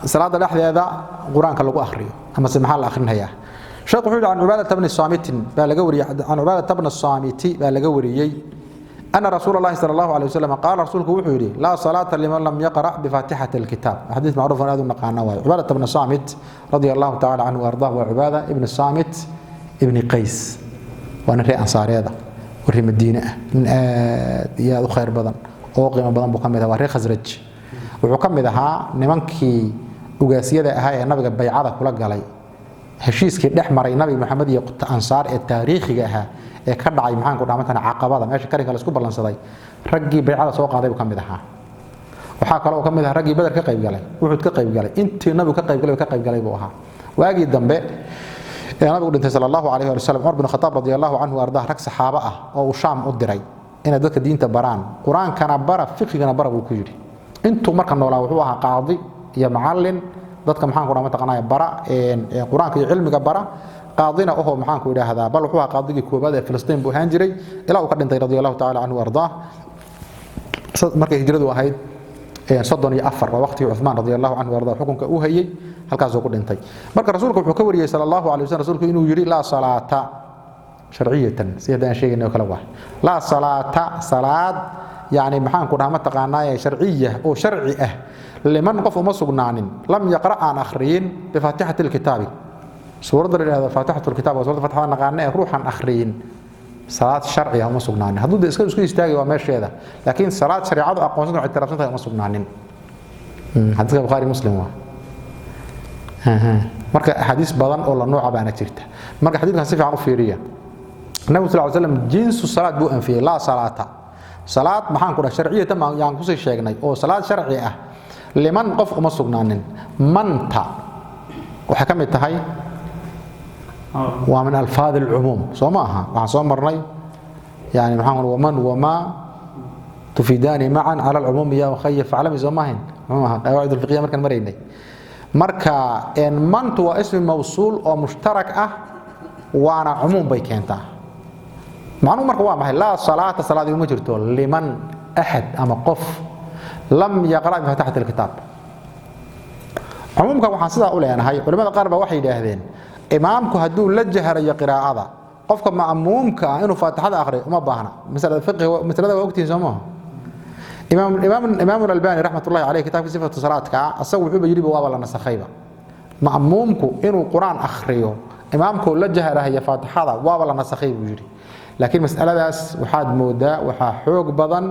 صلاة الأحداث قرآن كله أخريه أما سمح الله أخرين هيا شيخ حول عن عبادة بن الصامت بالجوري عن عبادة بن الصامت بالجوري أن رسول الله صلى الله عليه وسلم قال رسولك وحوري لا صلاة لمن لم يقرأ بفاتحة الكتاب حديث معروف عن هذا النقاع عبادة بن الصامت رضي الله تعالى عنه وأرضاه وعبادة ابن الصامت ابن قيس وأنا في أنصار هذا وري مدينة من يا خير بدن أو قيمة بدن بكمل وري خزرج وحكملها نمنكي وجاسية هاي النبي بيعة كل جلي هشيس كده حمر النبي محمد يقط أنصار التاريخ جاها كرد عي محن كنا مثلا عقبة ماشي كاري كلا سكوب بالانصاري رجي بيعة سوق هذا بكملها وحكى له كملها رجي بدر كقيب جلي وحد كقيب جلي أنت النبي كقيب جلي بوها واجي الدنبه أنا بقول أنت صلى الله عليه وسلم عمر بن الخطاب رضي الله عنه وأرضاه رك صحابة أو شام أدري إن ذاك الدين تبران قرآن كان برا فقه كان برا بالكجري أنتم مركن ولا وحوها قاضي يا معلم ذاتك محان قرآن متقنا برا قرآن كعلم برا قاضينا أهو محان كودا هذا بل وحوها قاضي كوبا فلسطين بوهانجري إلى وقد أنت رضي الله تعالى عنه وأرضاه مركز هجرة واحد صدني أفر ووقت عثمان رضي الله عنه وأرضاه حكم كأوهي halkaas oo ku dhintay marka rasuulku wuxuu ka wariyay sallallahu alayhi wasallam rasuulku inuu yiri la salaata sharciyatan sidaan sheegnay kala wax la salaata salaad yaani maxaan ku dhahaa taqaanaa sharciya oo sharci ah liman qof uma sugnaanin lam yaqra aan akhriin bi faatihatil kitaabi suurada leedahay faatihatul kitaab oo suurada faatiha naqaanay ruuxan akhriin salaad sharciya uma sugnaanin hadduu isku istaagay waa meesheeda laakiin salaad shariicadu aqoonsan oo ictiraafsan uma sugnaanin hadda Bukhari Muslim waa marka xadiis badan oo la nooc baana jirta marka xadiiskan si fiican u fiiriya nabi sallallahu alayhi wasallam jinsu salaad buu anfiyay la salaata salaad maxaan ku dhahay sharciyada ma yaan ku soo sheegnay oo salaad sharci ah liman qof uma sugnaanin manta waxa kamid tahay waa min alfaad al-umum soomaha waxa soo marnay yani maxaan waman wama tufidani ma'an ala al-umum ya khayf alami soomahin qawaid al-fiqhiyya markan maraynay marka in mantu waa ism mawsuul oo mushtarak ah waana umum bay keentaa macnu marka waa maxay la salaata salaadi uma jirto liman ahad ama qof lam yaqra bi faatihatil kitaab umumka waxa sida u leenahay culimada qaar ba waxay yiraahdeen imaamku haduu la jaharayo qiraa'ada qofka ma'muumka inuu faatihada akhriyo uma baahna misalada fiqh misalada waqtiga Soomaa إمام الألباني رحمة الله عليه كتاب صفة الصلاة أسوي حب يجري بوابة لنا سخيبة مأمومكو إنه القرآن أخريه إمامكو لجهر هي فاتحة وابة لنا سخيب يجري لكن مسألة داس وحاد مودا وحاحوق بدن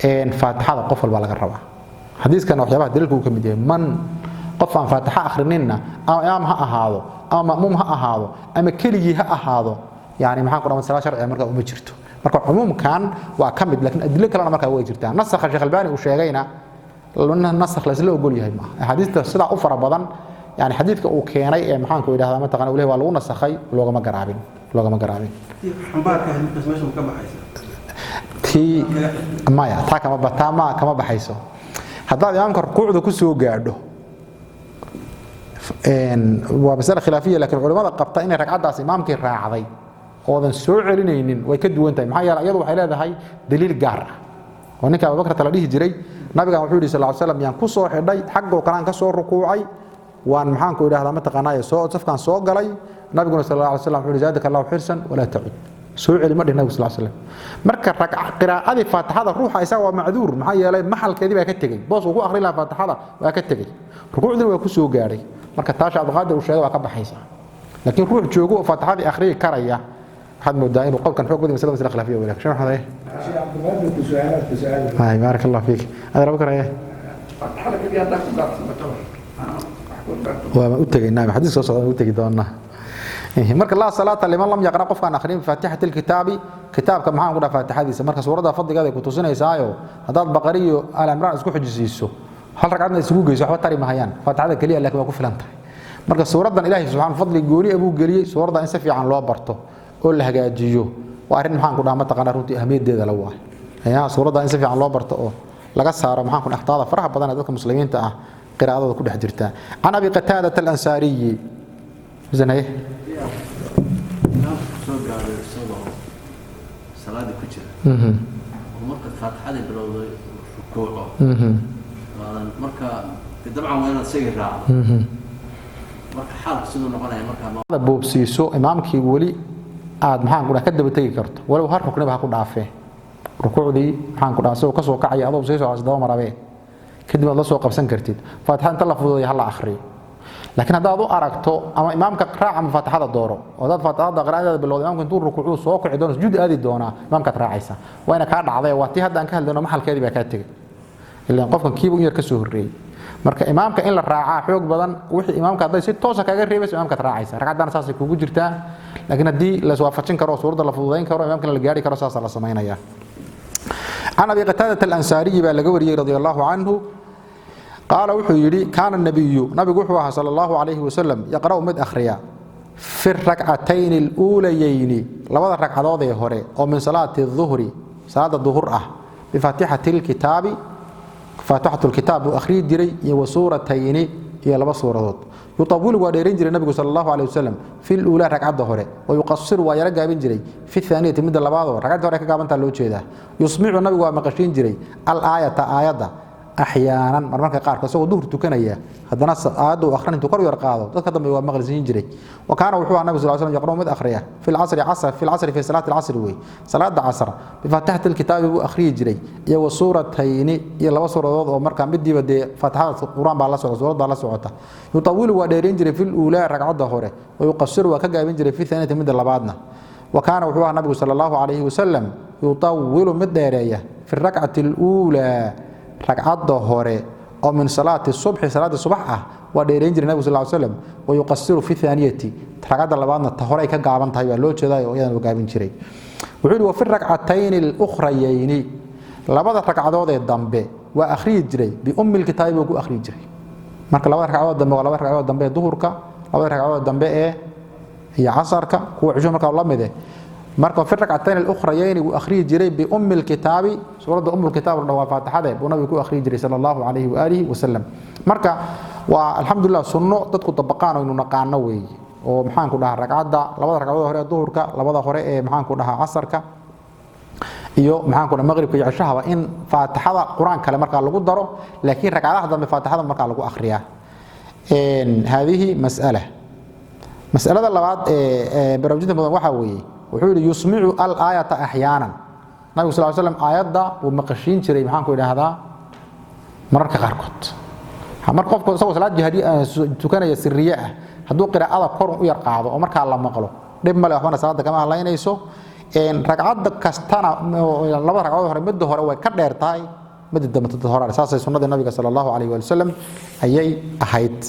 إن فاتحة قفل بالغ الربع حديث كان وحيابات دلكو كمدي من قفا فاتحة أخرننا أو إمامها أهاضو أو مأمومها أهاضو أما كليها أهاضو يعني محاق قرآن مسألة شرعية مركا أمجرته marka umumkan waa kamid laakiin adilada kale marka way jirtaa nasakha Sheikh Albani uu sheegayna nasakh la isla ogol yahay ma hadiista sida u fara badan yani xadiidka uu keenay ee maxaan ku yiraahdaa ma taqaan uu leeyahay waa lagu nasakhay loogama garaabin xambaarka hadalkaas meesha ka baxaysa ki maya taa kama baxayso hadaa imaamka rukuucda ku soo gaadho waa mas'ala khilaafiya laakiin culimada qabta in ragcadaas imaamkii raacday oodan soo celinaynin way ka duwan tahay maxaa yeelay iyadu waxay leedahay daliil gaar ah oo ninka Abu Bakr tala dhihi jiray nabiga wuxuu yiri sallallahu alayhi wasallam yaan ku soo xidhay xaqo kalaan ka soo rukuucay waan maxaan ku yiraahdaa ma taqaanay soo safkan soo galay nabiga sallallahu alayhi wasallam wuxuu yiri zaadaka Allahu xirsan wala ta'ud soo celi ma dhinaca sallallahu alayhi wasallam marka qiraa'ada faatihada ruuxa isaga waa macduur maxaa yeelay maxalkeedii baa ka tagay boos uu ku akhrin lahaa faatihada waa ka tagay rukuucdii waa ku soo gaaray marka taasha Abu Qadir uu sheegay waa ka baxaysa laakiin ruux joogo faatihada akhriye karaya حد مدعين وقول كان حكم مسألة خلافية ولا شو هذا؟ عبد الغفور سؤال. هاي بارك الله فيك. هذا بكرة إيه؟ حركة دي هذاك وأتجي نعم حديث صلى أتجي دونه. مرك الله صلاة لمن لم يقرأ قف عن آخرين فاتحة الكتاب كتاب كم هان قرأ فاتحة دي مرك سورة فضل هذا كنت سنة يسايو هذا البقري على امرأة اسكو حجزيسو هل ركعنا يسوق يسوق حتى ما هيان فاتحة كلية لكن ما كفلانت مرك سورة إلهي سبحانه فضل يقولي أبو قلي سورة إنسى في عن الله برته oo la hagaajiyo وأرين محن كنا متقنا روتي أهمية دي ذا لواه يعني سورة إن سفي عن الله برتقه لقى صار محن كنا احتاض فرح بدنا ذلك المسلمين تاع قراءة كل حجرتها عن أبي قتادة الأنصاري زين إيه صلاة كتير ومركز فاتحة بالوضع ركوع مركز طبعا وين تصير راعي مركز حال سيدنا نقولها مركز هذا بوبسيسو إمامك ولي عاد محن كنا كده بتيجي كرت ولو هر ركنه بحكون عافيه ركوع دي محن كنا سو كسو كعي أضو بسيسو عز دوام ربيه كده الله سو قبسن كرتيد فاتحة أنت الله فضي هلا آخري لكن هذا أضو أركتو أما إمامك قراءة من فاتحة الدورة وهذا فاتحة قراءة بالله إمامك تقول ركوع سو كعدون سجود هذه الدونة إمامك قراءة عيسى وين كان عضيه واتي هذا أنك هل دونه محل كذي بكاتج اللي نقفكم كيبو يركسوه الري marka imaamka in la raacaa xoog badan wixii imaamka haday si toos ah kaga reebay imaamka raacaysa ragcadan saas ay kugu jirtaa laakiin hadii la soo waafajin karo suurada la fududeyn karo imaamka la gaari karo saas la sameeynaya عن أبي قتادة الأنصاري بالجوري رضي الله عنه قال وحيري كان النبي نبي وحوها صلى الله عليه وسلم يقرأ مد أخريا في الركعتين الأوليين لوضع الركعات هذه هوري أو من صلاة الظهر صلاة الظهر بفاتحة الكتاب فاتحة الكتاب وأخري جري وسورتين هي لبا سورات يطول وديرين جري النبي صلى الله عليه وسلم في الأولى ركعة ظهر ويقصر ويرجع بين جري في الثانية تمد لبعض ركعة ظهر كجابن تلو جيدا يسمع النبي ومقشين جري الآية آية أحيانا مرمك قارك سو ظهر تكنيا هذا نص آيات وآخرين تقرأ يرقاضه تكذب ومقلزين جري وكان وحوه النبي صلى الله عليه وسلم يقرأ مد أخريا في العصر في صلاة العصر وي صلاة العصر بفاتحة الكتاب وأخري جري يو سورتين يلا سورة ومركا بدي بدي فاتحة القرآن بالله سورة بالله سورة يطول وديرين جري في الأولى ركعة ظهر ويقصر وكجابين جري في الثانية مد لبعضنا وكان وحوه النبي صلى الله عليه وسلم يطول مد في الركعة الأولى ركعة ظهر أو من صلاة الصبح صلاة الصبح وديرين جري النبي صلى الله عليه وسلم ويقصر في الثانية ركعة لبعضنا تهوري كجابن تايبا لو كذا ويان وجابين جري وحلو في الركعتين الأخريين لبعض ركعات الدنبه وأخري جري بأم الكتاب وجو أخري جري marka laba ragcadood dambe laba ragcadood dambe duhurka laba ragcadood dambe هي عصرك هو عشان marka la mid marka في الركعتين الأخريين وأخري جري بأم الكتاب سورة أم الكتاب اللي فاتحة ونبي كو أخري جري صلى الله عليه وآله وسلم marka والحمد لله سنة تدخل طبقان إنه نقعنا وي ومحان كلها ركعات لبعض ركعات هوري duhurka لبعض هوري محان كلها عصرك iyo maxaan ku maqribka iyo cishaha in faatixada quraan kale marka lagu daro laakiin ragcadaha dambe faatixada marka lagu akhriyaa هذه مسألة labaad barnaamijyada badan waxa weeye wuxuu yiri yusmi'u al-ayata ahyaanan nabi sallallahu alayhi wasallam aayada uu maqashin jiray maxaan ku idhaahdaa mararka qaarkood mar qofku soo salaad jihadi tukanaya sirriya haduu qiraa'ada kor u yar qaado oo marka la maqlo dib ma leh waxna salaada kama halaynayso ragcad kastana laba ragcadood hore mid hore way ka dheertahay mid dambe tad hore asaasay sunnada nabiga sallallahu alayhi wa sallam ayay ahayd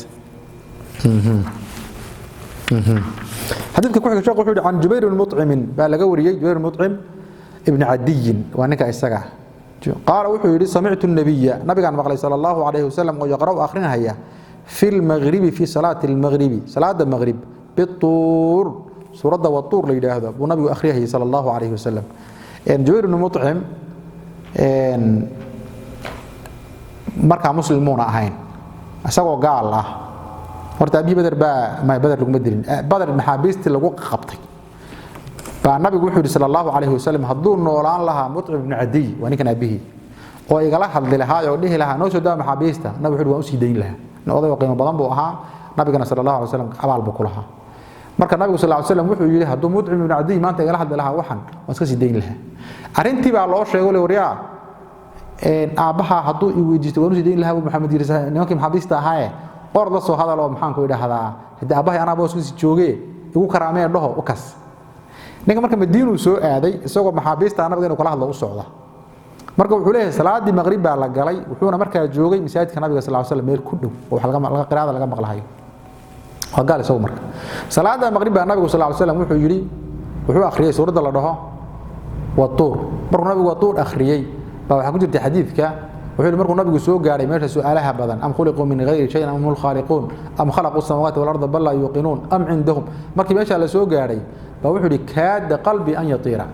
حديثك كوحك شيخ وحيد عن جبير المطعم بالغوري جبير المطعم ابن عدي وانك اسغا قال وحيد سمعت النبي نبي مقلي صلى الله عليه وسلم ويقرأ اخرين هيا في المغرب في صلاة المغرب صلاة المغرب بالطور سورة والطور ليلة هذا ونبي أخريه صلى الله عليه وسلم إن جبير بن مطعم إن مركع مسلمون أهين أسقوا قال الله ورتابي بدر ما بدر لكم بدرين بدر محابيست اللي وقع خبطي فالنبي يقول صلى الله عليه وسلم هدون نوران لها مطعم بن عدي وأنا كان به ويقال حد لها يوديه لها نوسو دا محابيسته النبي يقول وأمسي دين لها نوضي وقيمة بضم بوها نبي صلى الله عليه وسلم أبال بكلها marka nabiga sallallahu alayhi wasallam wuxuu yiri haduu mudcim ibn adi maanta igala hadla laha waxan waska sii deyn laha arintii baa loo sheegay wariya aabaha haduu i weydiisto waanu sii deyn laha maxamed yirsa nimankii maxabiista ahaa qor la soo hadalo maxaan ku idhaahdaa hadii aabaha ana boos sii jooge igu karaameen dhaho u kas ninka marka madiinu soo aaday isagoo maxabiista nabiga inuu kala hadlo u socda marka wuxuu leeyahay salaadii maghrib baa la galay wuxuuna markaa joogay masaajidka nabiga sallallahu alayhi wasallam meel ku dhow oo laga qiraada laga maqlahayo وقال سو مرك صلاه المغرب النبي صلى الله عليه وسلم وحو يري وحو اخريي سوره لا دهو والطور مركو النبي والطور اخريي waxa ku jirtay xadiidka wuxuu markuu nabigu soo gaaray meesha su'aalaha badan am khuliqu min ghayri shay'in am hum khaliqun am khalaqu as-samawati wal arda bal la yuqinun am indahum markii meesha la soo gaaray wuxuu yiri kaad qalbi an yatira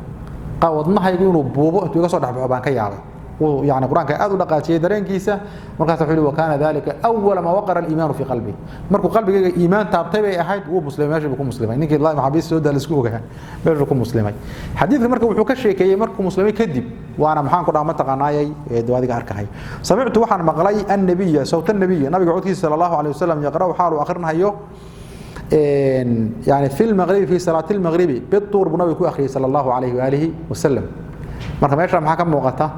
wadnahaygu inuu buubo intuu iga soo dhaxbaxo baan ka yaabay يعني قرآن كأذو لقاتي درين كيسة مركز حلو وكان ذلك أول ما وقر الإيمان في قلبي مركو قلبي إيمان تابتبع أحد هو مسلم يجب يكون مسلمين نيجي الله محبيس سودا لسكوكها يجب يكون مسلمين حديث مركو وحكشي كي مركو مسلمين كذب وأنا محان قرآن متقناي دوادي أركهاي سمعت وحن مغلي النبي صوت النبي قعود صلى الله عليه وسلم يقرأ حاله آخرنا هيو يعني في المغرب في صلاة المغرب بالطور بنبي كو أخي صلى الله عليه وآله وسلم مركو ما يشرب محاكم موقته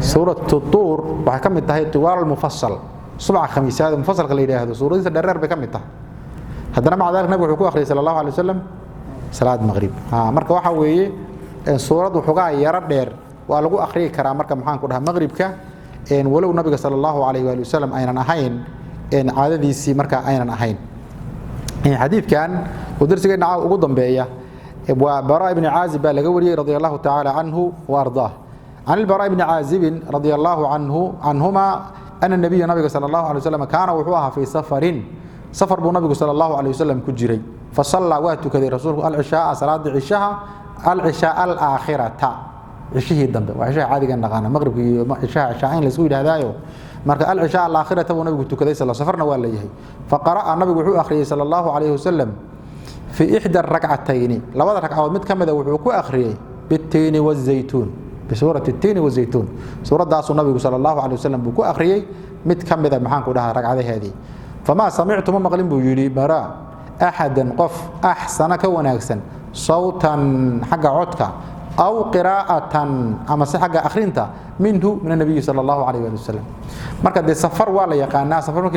سورة الطور وحكم التهي الطوال المفصل سبع خميس هذا مفصل قليل هذا سورة الدرر بكم التهي هذا مع ذلك نبي حكوا أخي صلى الله عليه وسلم صلاة المغرب مركب وحوي سورة وحقا يرد دير ولقوا أخري كرام مركب محان كلها مغرب إن ولو النبي صلى الله عليه وآله وسلم أين نحين إن عدد يسي مركب أين نحين إن حديث كان ودرس قلنا وقدم بيا وبراء بن عازب لقوري رضي الله تعالى عنه وأرضاه عن البراء بن عازب رضي الله عنهما أن النبي صلى الله عليه وسلم كان وحوها في سفر بالنبي صلى الله عليه وسلم كجري فصلى وقت كذي رسول العشاء صلاة العشاء الآخرة عشيه الدم وعشاء عادي كان نغانا مغرب عشاءين لسويد هذايو مركا العشاء الآخرة ونبي كذي صلى سفرنا ولا يهي فقرأ النبي وحو أخري صلى الله عليه وسلم في إحدى الركعتين لو ركعة مد كم ذا وحو أخري بالتين والزيتون بسورة التين والزيتون سورة داس النبي صلى الله عليه وسلم بكو أخريي مت كم ذا محان كلها ركعة هذه فما سمعت ما مغلم بيجري براء أحد قف أحسن كون أحسن صوتا حق عتك أو قراءة أما حق أخرينتا منه من النبي صلى الله عليه وسلم مركز سفر ولا يقانا سفر